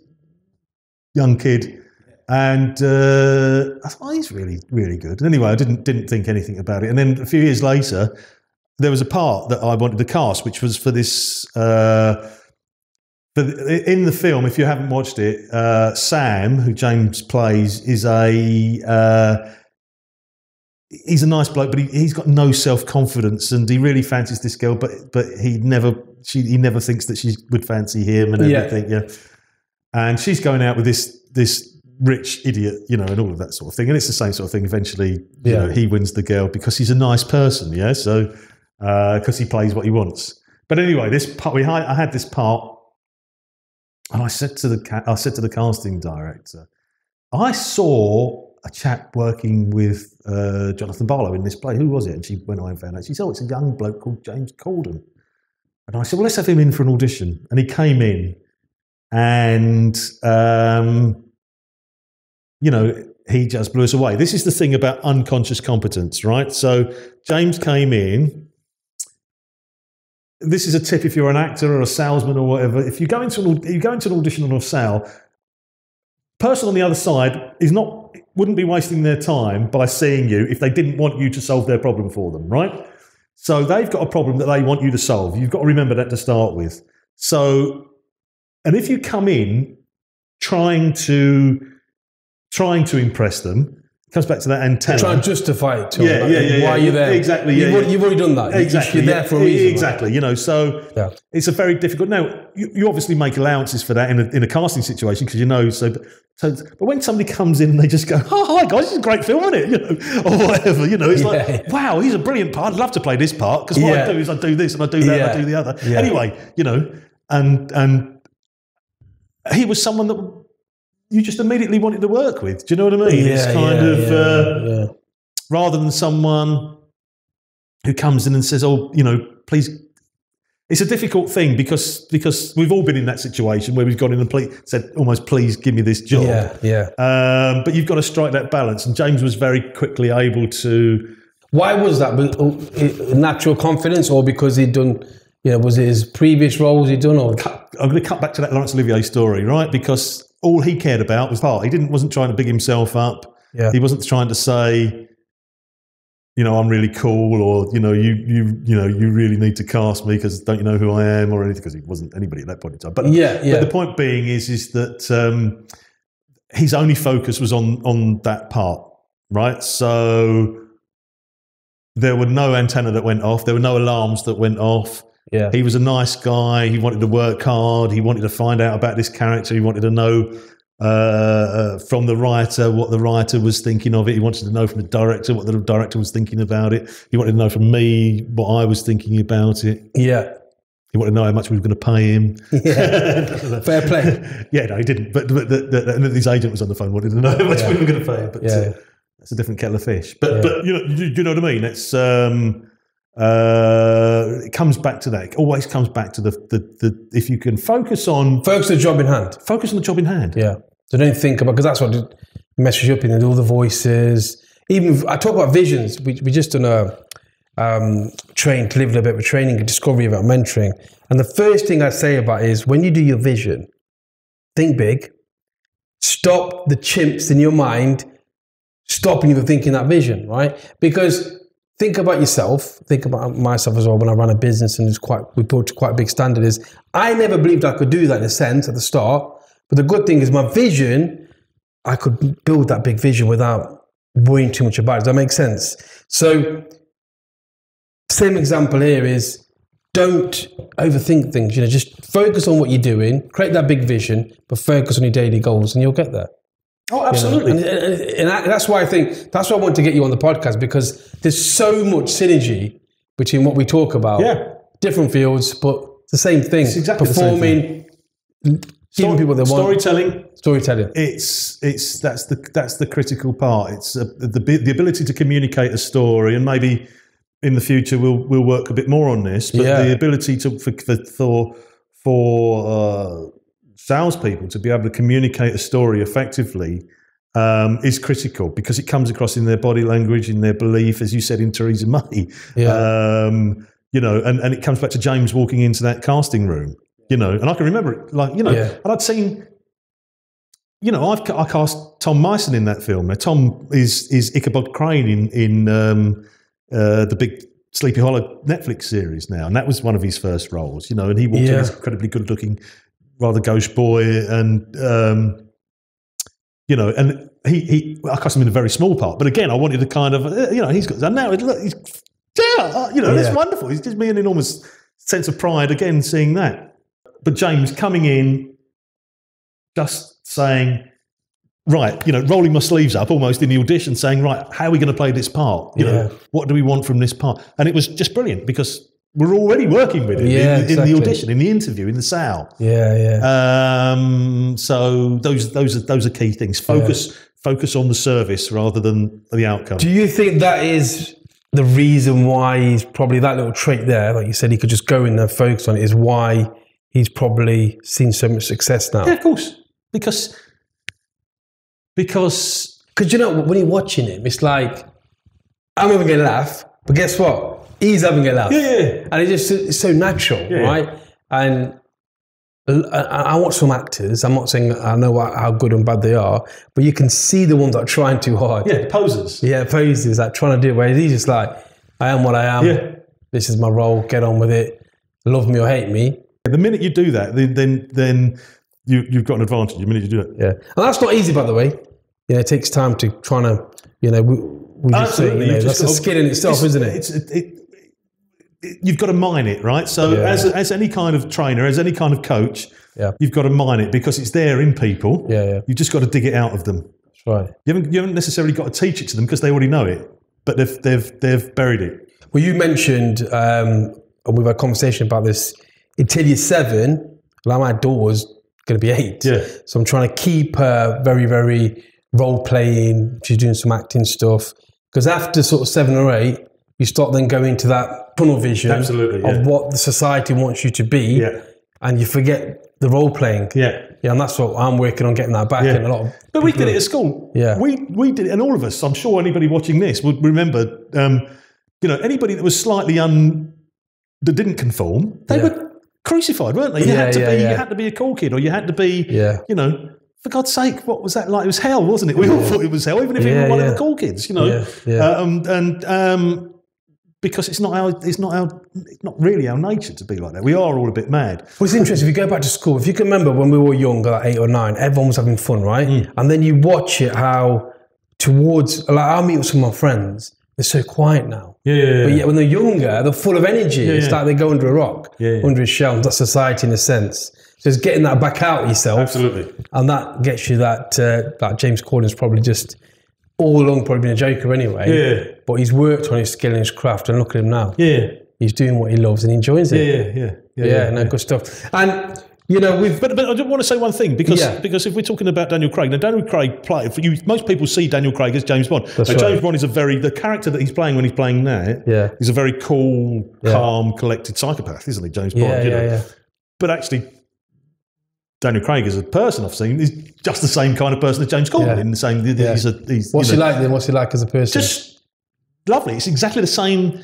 [SPEAKER 2] young kid, and I thought, he's really, really good. And anyway, I didn't think anything about it. And then a few years later, there was a part that I wanted to cast, which was for this. In the film, if you haven't watched it, Sam, who James plays, is he's a nice bloke, but he's got no self-confidence, and he really fancies this girl, but he never thinks that she would fancy him and everything. Yeah. And she's going out with this rich idiot, you know, and all of that sort of thing. And it's the same sort of thing. Eventually, you know, he wins the girl because he's a nice person. Yeah. So, because he plays what he wants. But anyway, this part, I had this part, and I said to the casting director, I saw a chap working with Jonathan Barlow in this play. Who was it? And she went away and found out. She said, it's a young bloke called James Corden. And I said, well, let's have him in for an audition. And he came in, and, you know, he just blew us away. This is the thing about unconscious competence, right? So James came in. This is a tip if you're an actor or a salesman or whatever. If you go into an audition or a sale, person on the other side wouldn't be wasting their time by seeing you if they didn't want you to solve their problem for them, right? So they've got a problem that they want you to solve. You've got to remember that to start with. So, and if you come in trying to impress them, it comes back to that antenna.
[SPEAKER 1] Try and justify it to
[SPEAKER 2] them.
[SPEAKER 1] Why are you there?
[SPEAKER 2] Exactly.
[SPEAKER 1] You've already done that.
[SPEAKER 2] Exactly.
[SPEAKER 1] You're there for a reason.
[SPEAKER 2] Exactly. Right? You know, so it's a very difficult. Now, you obviously make allowances for that in a casting situation because you know. But when somebody comes in and they just go, "Oh, hi guys, this is a great film, isn't it?" You know, or whatever. You know, it's like, "Wow, he's a brilliant part. I'd love to play this part because what I do is I do this and I do that and I do the other." Yeah. Anyway, you know, and he was someone that you just immediately wanted to work with. Do you know what I mean? It's kind of rather than someone who comes in and says, "Oh, you know, please." It's a difficult thing because we've all been in that situation where we've gone in and said, "Almost, please give me this job." But you've got to strike that balance, and James was very quickly able to.
[SPEAKER 1] Why was that? Natural confidence, or because he'd done? You know, was it his previous roles he'd done? Or
[SPEAKER 2] I'm going to cut back to that Laurence Olivier story, right? Because all he cared about was part. He wasn't trying to big himself up. Yeah. He wasn't trying to say, you know, I'm really cool, or you know, you really need to cast me because don't you know who I am or anything? Because he wasn't anybody at that point in time. But but the point being is that his only focus was on that part, right? So there were no antenna that went off. There were no alarms that went off. Yeah, he was a nice guy. He wanted to work hard. He wanted to find out about this character. He wanted to know from the writer what the writer was thinking of it. He wanted to know from the director what the director was thinking about it. He wanted to know from me what I was thinking about it. Yeah. He wanted to know how much we were going to pay him. Yeah. Fair play. Yeah, no, he didn't. But and his agent was on the phone, wanted to know how much we were going to pay him. But that's a different kettle of fish. But you know what I mean? It's it comes back to that. It always comes back to the if you can focus on
[SPEAKER 1] the job in hand.
[SPEAKER 2] Focus on the job in hand.
[SPEAKER 1] Yeah. So don't think about, because that's what messes you up in all the voices. Even I talk about visions. We just done a train to live a little bit of training and discovery about mentoring. And the first thing I say about is when you do your vision, think big. Stop the chimps in your mind stopping you from thinking that vision, right? Because think about yourself. Think about myself as well. When I ran a business and we put quite a big standard, is I never believed I could do that in a sense at the start. But the good thing is my vision, I could build that big vision without worrying too much about it. Does that make sense? So, same example here is don't overthink things. Just focus on what you're doing, create that big vision, but focus on your daily goals, and you'll get there.
[SPEAKER 2] Oh, absolutely.
[SPEAKER 1] And that's why that's why I want to get you on the podcast, because there's so much synergy between what we talk about.
[SPEAKER 2] Yeah.
[SPEAKER 1] Different fields, but it's the same thing.
[SPEAKER 2] It's exactly
[SPEAKER 1] Performing, the same thing. Giving people they want. Storytelling. It's
[SPEAKER 2] that's the critical part. It's the ability to communicate a story, and maybe in the future we'll work a bit more on this. But the ability for salespeople to be able to communicate a story effectively is critical, because it comes across in their body language, in their belief, as you said in Theresa May. And it comes back to James walking into that casting room. And I can remember it, and I'd seen, I cast Tom Myson in that film. Now, Tom is Ichabod Crane in the big Sleepy Hollow Netflix series now, and that was one of his first roles, and he walked in as incredibly good-looking, rather gauche boy, and, and I cast him in a very small part, but again, I wanted to kind of, he's got, and now, look, he's, that's wonderful. It gives me an enormous sense of pride, again, seeing that. But James coming in, just saying, right, rolling my sleeves up almost in the audition, saying, right, how are we going to play this part? What do we want from this part? And it was just brilliant, because we're already working with him in the audition, in the interview, in the sal. So those are key things. Focus on the service rather than the outcome.
[SPEAKER 1] Do you think that is the reason why he's probably, that little trait there, like you said, he could just go in there, focus on it, is why he's probably seen so much success now?
[SPEAKER 2] Yeah, of course. Because
[SPEAKER 1] when you're watching him, it's like, I'm having a laugh, but guess what? He's having a laugh.
[SPEAKER 2] Yeah.
[SPEAKER 1] And it's so natural, right? And I watch some actors, I'm not saying I know how good and bad they are, but you can see the ones that are trying too hard.
[SPEAKER 2] Yeah, posers.
[SPEAKER 1] Yeah, posers, like trying to do it, where he's just like, I am what I am.
[SPEAKER 2] Yeah.
[SPEAKER 1] This is my role, get on with it. Love me or hate me.
[SPEAKER 2] The minute you do that, then you've got an advantage. The minute you do that.
[SPEAKER 1] Yeah. And that's not easy, by the way. It takes time to try to, we just say, that's a skill in itself, isn't it?
[SPEAKER 2] You've got to mine it, right? So as any kind of trainer, as any kind of coach, you've got to mine it, because it's there in people. You've just got to dig it out of them.
[SPEAKER 1] That's right.
[SPEAKER 2] You haven't necessarily got to teach it to them, because they already know it, but they've buried it.
[SPEAKER 1] Well, you mentioned, and we've had a conversation about this, until you're 7, like my daughter's going to be 8. So I'm trying to keep her very, very role-playing. She's doing some acting stuff. Because after sort of 7 or 8, you start then going into that tunnel vision of what the society wants you to be, and you forget the role playing. And that's what I'm working on, getting that back. And a lot of
[SPEAKER 2] but we did it at school. We did it, and all of us, I'm sure anybody watching this would remember, anybody that was slightly that didn't conform, they were crucified, weren't they? You had to be a cool kid, or you had to be, for God's sake, what was that like? It was hell, wasn't it? We all thought it was hell, even if you were one of the cool kids, because it's not really our nature to be like that. We are all a bit mad.
[SPEAKER 1] Well, it's interesting. If you go back to school, if you can remember when we were younger, like 8 or 9, everyone was having fun, right? And then you watch it how I'll meet with some of my friends, they're so quiet now. But yet when they're younger, they're full of energy. It's like they go under a rock, under a shell. That's society in a sense. So it's getting that back out of yourself.
[SPEAKER 2] Absolutely.
[SPEAKER 1] And that gets you that James Corden's probably just all along probably been a joker anyway. But he's worked on his skill and his craft, and look at him now. He's doing what he loves and he enjoins it. Good stuff. And
[SPEAKER 2] but I just want to say one thing, because if we're talking about Daniel Craig, now Daniel Craig most people see Daniel Craig as James Bond. James Bond is the character that he's playing when he's playing that is a very cool, calm, collected psychopath, isn't he? James Bond. But actually, Daniel Craig as a person, I've seen, is just the same kind of person as James Corden. In the same,
[SPEAKER 1] what's he like then? What's he like as a person?
[SPEAKER 2] Just lovely. It's exactly the same.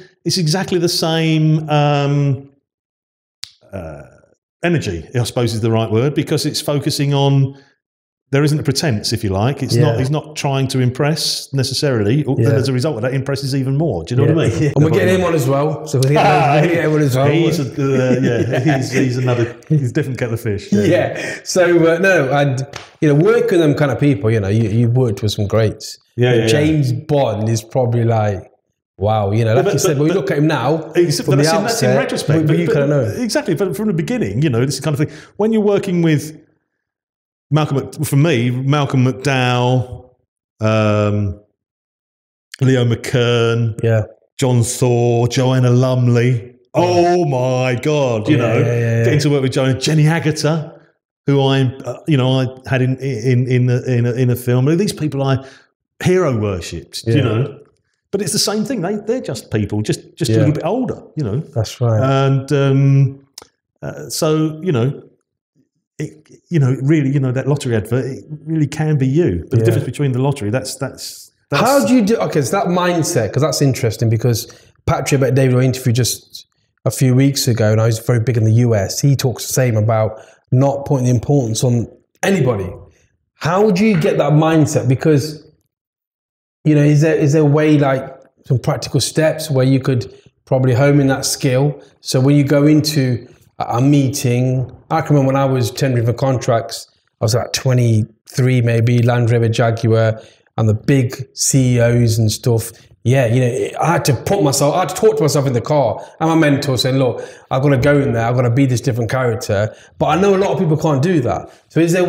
[SPEAKER 2] Energy, I suppose, is the right word, because it's focusing on. There isn't a pretense, if you like. It's not. He's not trying to impress necessarily. And as a result of that, impresses even more. Do you know what I mean?
[SPEAKER 1] And we're getting him on as well. So we're getting him on as well.
[SPEAKER 2] He's a different kettle of fish.
[SPEAKER 1] So work with them kind of people. You've worked with some greats. James Bond is probably like Wow, you know, like you said, when we look at him now, from the outset,
[SPEAKER 2] that's in retrospect.
[SPEAKER 1] but you kind of know.
[SPEAKER 2] Exactly, but from the beginning, you know, this is kind of thing. When you're working with Malcolm McDowell, Leo McKern, John Thor, Joanna Lumley. Oh my God, you know, getting to work with Jenny Agutter, who I had in a film. These people I hero worshipped, you know. But it's the same thing. They're just people, just a little bit older, you know.
[SPEAKER 1] That's right.
[SPEAKER 2] And so, you know, really, you know, that lottery advert, it really can be you. But the difference between the lottery, that's.
[SPEAKER 1] How do you do? Okay, so that mindset, because that's interesting. Because Patrick Bet-David I interviewed just a few weeks ago, and I was very big in the US. He talks the same about not putting the importance on anybody. How do you get that mindset? Because, you know, is there a way, like some practical steps where you could probably hone in that skill? So when you go into a meeting, I can remember when I was tendering for contracts, I was like 23 maybe, Land Rover, Jaguar, and the big CEOs and stuff. Yeah, you know, I had to talk to myself in the car. And my mentor saying, look, I've got to go in there, I've got to be this different character. But I know a lot of people can't do that. So is there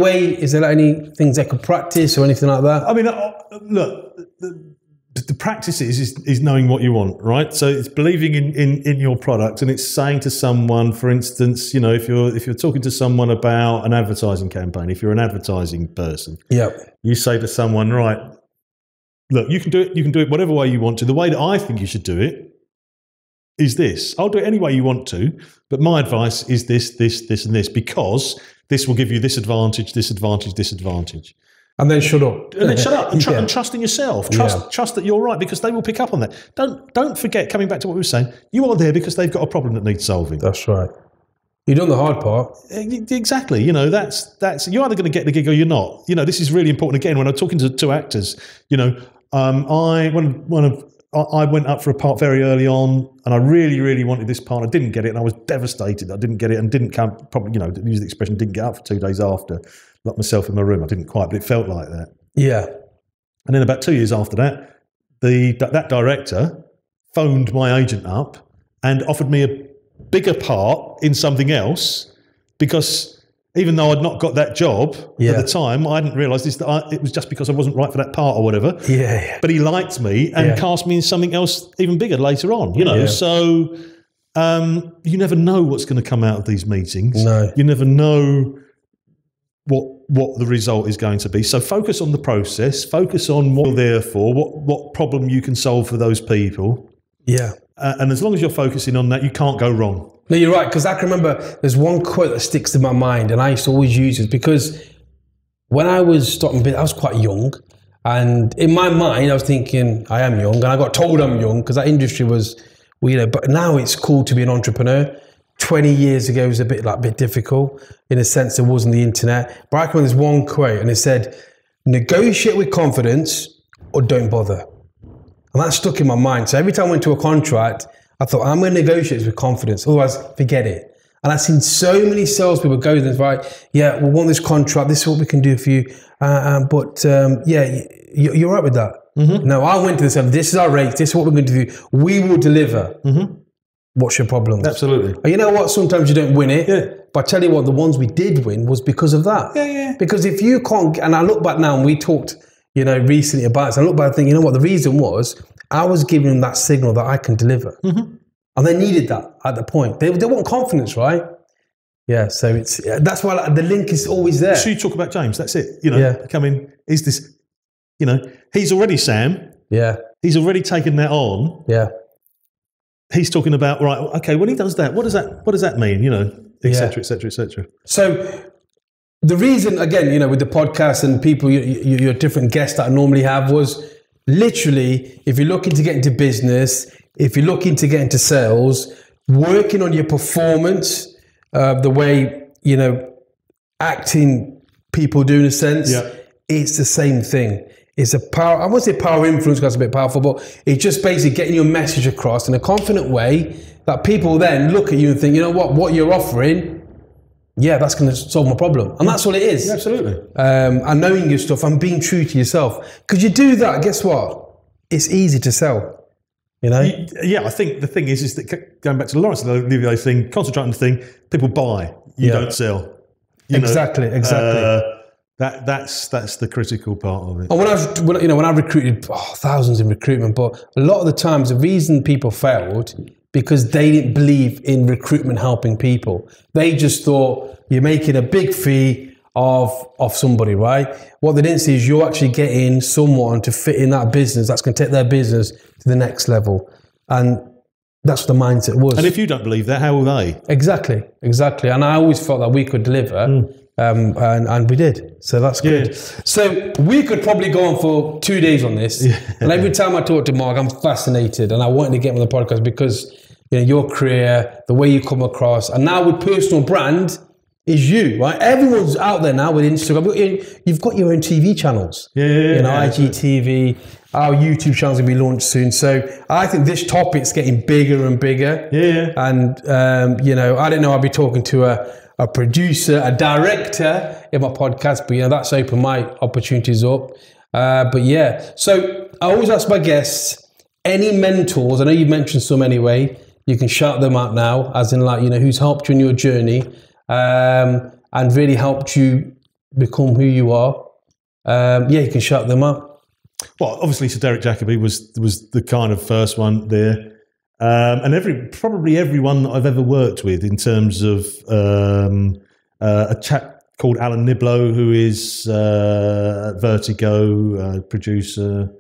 [SPEAKER 1] any things they could practice or anything like that?
[SPEAKER 2] I mean, look, the practice is knowing what you want, right? So it's believing in your product, and it's saying to someone, for instance, you know, if you're talking to someone about an advertising campaign, if you're an advertising person, you say to someone, right, look, you can do it whatever way you want to. The way that I think you should do it is this. I'll do it any way you want to, but my advice is this, and this, because this will give you this advantage, this advantage, this advantage.
[SPEAKER 1] And then shut up.
[SPEAKER 2] And then shut up and trust in yourself. Trust that you're right, because they will pick up on that. Don't forget, coming back to what we were saying, you are there because they've got a problem that needs solving.
[SPEAKER 1] That's right. You've done the hard part.
[SPEAKER 2] Exactly. You know, that's you're either going to get the gig or you're not. You know, this is really important. Again, when I'm talking to actors, you know, I went up for a part very early on, and I really, really wanted this part. I didn't get it, and I was devastated. I didn't get it, and didn't come. Probably, you know, to use the expression, didn't get up for 2 days after. Locked myself in my room. I didn't quite, but it felt like that.
[SPEAKER 1] Yeah.
[SPEAKER 2] And then about 2 years after that, that director phoned my agent up and offered me a bigger part in something else, because even though I'd not got that job at the time, I hadn't realised it was just because I wasn't right for that part or whatever.
[SPEAKER 1] Yeah.
[SPEAKER 2] But he liked me and cast me in something else even bigger later on, you know. Yeah. So you never know what's going to come out of these meetings.
[SPEAKER 1] No.
[SPEAKER 2] You never know what the result is going to be. So focus on the process, focus on what you're there for, what problem you can solve for those people.
[SPEAKER 1] Yeah.
[SPEAKER 2] And as long as you're focusing on that, you can't go wrong.
[SPEAKER 1] No, you're right, because I can remember there's one quote that sticks in my mind, and I used to always use it, because when I was starting, I was quite young, and in my mind I was thinking I am young, and I got told I'm young because that industry was, you know, but now it's cool to be an entrepreneur. 20 years ago it was a bit difficult, in a sense there wasn't the internet. But I can remember there's one quote, and it said, negotiate with confidence or don't bother. And that stuck in my mind. So every time I went to a contract, I thought, I'm going to negotiate with confidence, otherwise forget it. And I've seen so many salespeople go there, right, yeah, we want this contract, this is what we can do for you. You're right with that. Mm-hmm. No, I went to this, this is our rate, this is what we're going to do. We will deliver. Mm-hmm. What's your problem?
[SPEAKER 2] Absolutely.
[SPEAKER 1] And you know what? Sometimes you don't win it. But I tell you what, the ones we did win was because of that.
[SPEAKER 2] Yeah.
[SPEAKER 1] Because if you can't, and I look back now, and we talked, you know, recently about it, so I look back and think, you know what, the reason was, I was giving them that signal that I can deliver. Mm-hmm. And they needed that at the point. They want confidence, right? Yeah, so that's why the link is always there.
[SPEAKER 2] So you talk about James, that's it. You know, coming, is this, you know, he's already Sam.
[SPEAKER 1] Yeah.
[SPEAKER 2] He's already taken that on.
[SPEAKER 1] Yeah.
[SPEAKER 2] He's talking about, right, okay, when he does that, what does that mean? You know, et cetera, et cetera, et cetera.
[SPEAKER 1] So the reason, again, you know, with the podcast and people, your different guests that I normally have, was literally, if you're looking to get into business, if you're looking to get into sales, working on your performance, the way, you know, acting people do in a sense, it's the same thing. It's a power, I won't say power influence because it's a bit powerful, but it's just basically getting your message across in a confident way that people then look at you and think, you know what you're offering, yeah, that's going to solve my problem. And that's all it is.
[SPEAKER 2] Absolutely.
[SPEAKER 1] And knowing your stuff and being true to yourself. Because you do that, guess what? It's easy to sell. You know?
[SPEAKER 2] Yeah, I think the thing is that going back to the Lawrence Olivier thing, concentrate on the thing, people buy, you don't sell.
[SPEAKER 1] Exactly.
[SPEAKER 2] That's the critical part of it.
[SPEAKER 1] And when I've recruited thousands in recruitment, but a lot of the times the reason people failed because they didn't believe in recruitment helping people. They just thought you're making a big fee of somebody, right? What they didn't see is you're actually getting someone to fit in that business that's going to take their business to the next level. And that's what the mindset was.
[SPEAKER 2] And if you don't believe that, how will they?
[SPEAKER 1] Exactly. And I always felt that we could deliver. And we did. So that's good.
[SPEAKER 2] Yeah.
[SPEAKER 1] So we could probably go on for 2 days on this. Yeah. And every time I talk to Mark, I'm fascinated. And I wanted to get him on the podcast because your career, the way you come across, and now with personal brand is you, right? Everyone's out there now with Instagram. You've got your own TV channels. IGTV. Our YouTube channels will be launched soon. So I think this topic's getting bigger and bigger.
[SPEAKER 2] Yeah.
[SPEAKER 1] And, I don't know, I'll be talking to a producer, a director in my podcast, but that's opened my opportunities up. So I always ask my guests, any mentors, I know you've mentioned some anyway, you can shout them out now, as in who's helped you in your journey and really helped you become who you are. You can shout them out.
[SPEAKER 2] Well, obviously, Sir Derek Jacobi was the kind of first one there. And probably everyone that I've ever worked with in terms of a chap called Alan Niblo, who is at Vertigo, producer,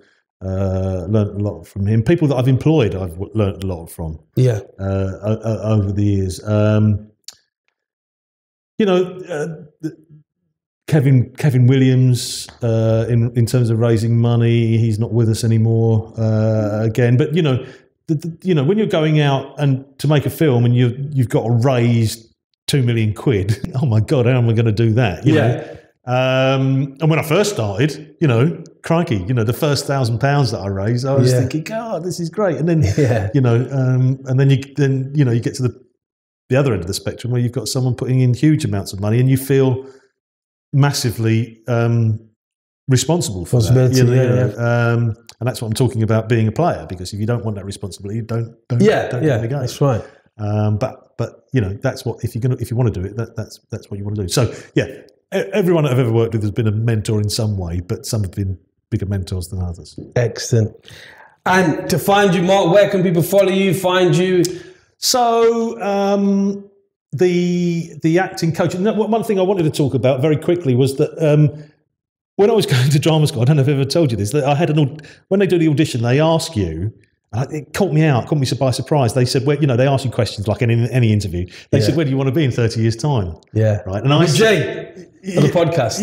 [SPEAKER 2] learnt a lot from him. People that I've employed, I've learnt a lot from. Yeah. Over the years. Kevin Williams, in terms of raising money, he's not with us anymore again. But when you're going out and to make a film and you've got to raise £2 million, oh my God, how am I going to do that? You know? And when I first started, crikey, the first £1,000 that I raised, I was thinking, God, this is great. And then, and then you get to the other end of the spectrum where you've got someone putting in huge amounts of money and you feel massively responsible for that. And that's what I'm talking about, being a player, because if you don't want that responsibility, don't get in the game.
[SPEAKER 1] That's right.
[SPEAKER 2] But that's what, if you want to do it, that's what you want to do. So everyone that I've ever worked with has been a mentor in some way, but some have been bigger mentors than others.
[SPEAKER 1] Excellent. And to find you, Mark, where can people follow you, find you?
[SPEAKER 2] So the acting coach. One thing I wanted to talk about very quickly was that when I was going to drama school, I don't know if I've ever told you this, that I had when they do the audition, they ask you, it caught me by surprise. They said, they ask you questions like in any interview. They said, where do you want to be in 30 years' time? Yeah. Right. And I said,
[SPEAKER 1] Jay, on the podcast.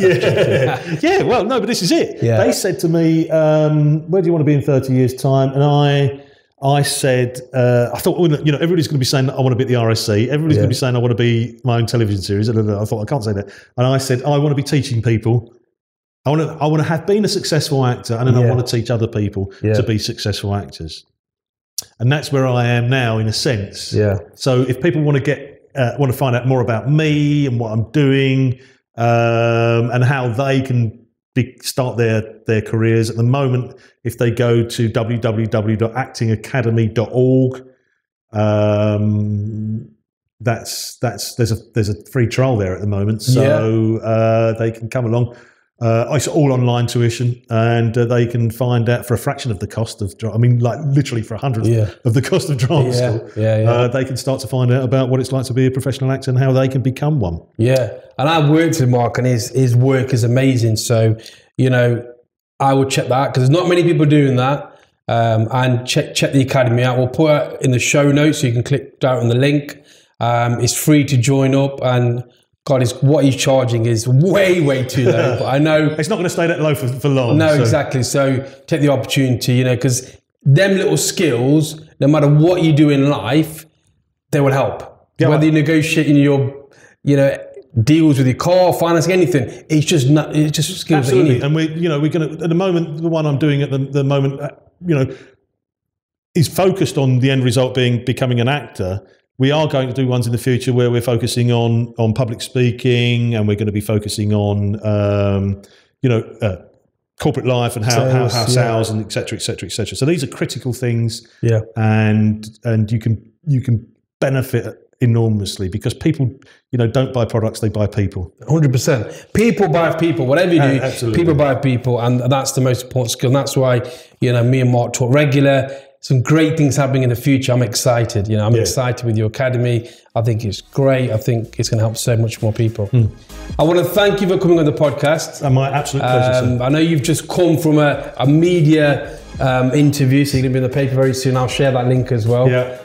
[SPEAKER 2] Yeah. Well, no, but this is it. Yeah. They said to me, where do you want to be in 30 years' time? And I said, I thought, everybody's going to be saying that I want to be at the RSC. Everybody's going to be saying I want to be my own television series. I thought, I can't say that. And I said, I want to be teaching people. I want to have been a successful actor, and then I want to teach other people to be successful actors. And that's where I am now, in a sense. Yeah. So if people want to find out more about me and what I'm doing, and how they can start their careers, at the moment, if they go to www.actingacademy.org, there's a free trial there at the moment, so they can come along. It's all online tuition, and they can find out for a fraction of the cost of literally for 100th of the cost of drama school. They can start to find out about what it's like to be a professional actor and how they can become one. Yeah,
[SPEAKER 1] and I've worked with Mark, and his work is amazing. So, I would check that out, because there's not many people doing that. And check the academy out. We'll put it in the show notes so you can click down on the link. It's free to join up, and God, what he's charging is way, way too low. But I know
[SPEAKER 2] it's not going to stay that low for long.
[SPEAKER 1] No, exactly. So take the opportunity, because them little skills, no matter what you do in life, they will help. Yeah. Whether you're negotiating your, deals with your car, financing, anything, it's just skills.
[SPEAKER 2] Absolutely. And we're going to, at the moment, the one I'm doing at the moment, is focused on the end result being becoming an actor. We are going to do ones in the future where we're focusing on public speaking, and we're going to be focusing on, corporate life and how sales and et cetera, et cetera, et cetera. So these are critical things.
[SPEAKER 1] Yeah.
[SPEAKER 2] And you can benefit enormously because people, don't buy products, they buy people.
[SPEAKER 1] 100%. People buy people. Whatever you do,
[SPEAKER 2] absolutely.
[SPEAKER 1] People buy people. And that's the most important skill. And that's why, me and Mark talk regular. Some great things happening in the future. I'm excited. I'm excited with your academy. I think it's great. I think it's going to help so much more people. I want to thank you for coming on the podcast.
[SPEAKER 2] My absolute pleasure, sir.
[SPEAKER 1] I know you've just come from a media interview, so you're going to be in the paper very soon. I'll share that link as well.
[SPEAKER 2] Yeah.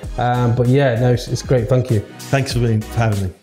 [SPEAKER 1] But it's great. Thank you.
[SPEAKER 2] Thanks for having me.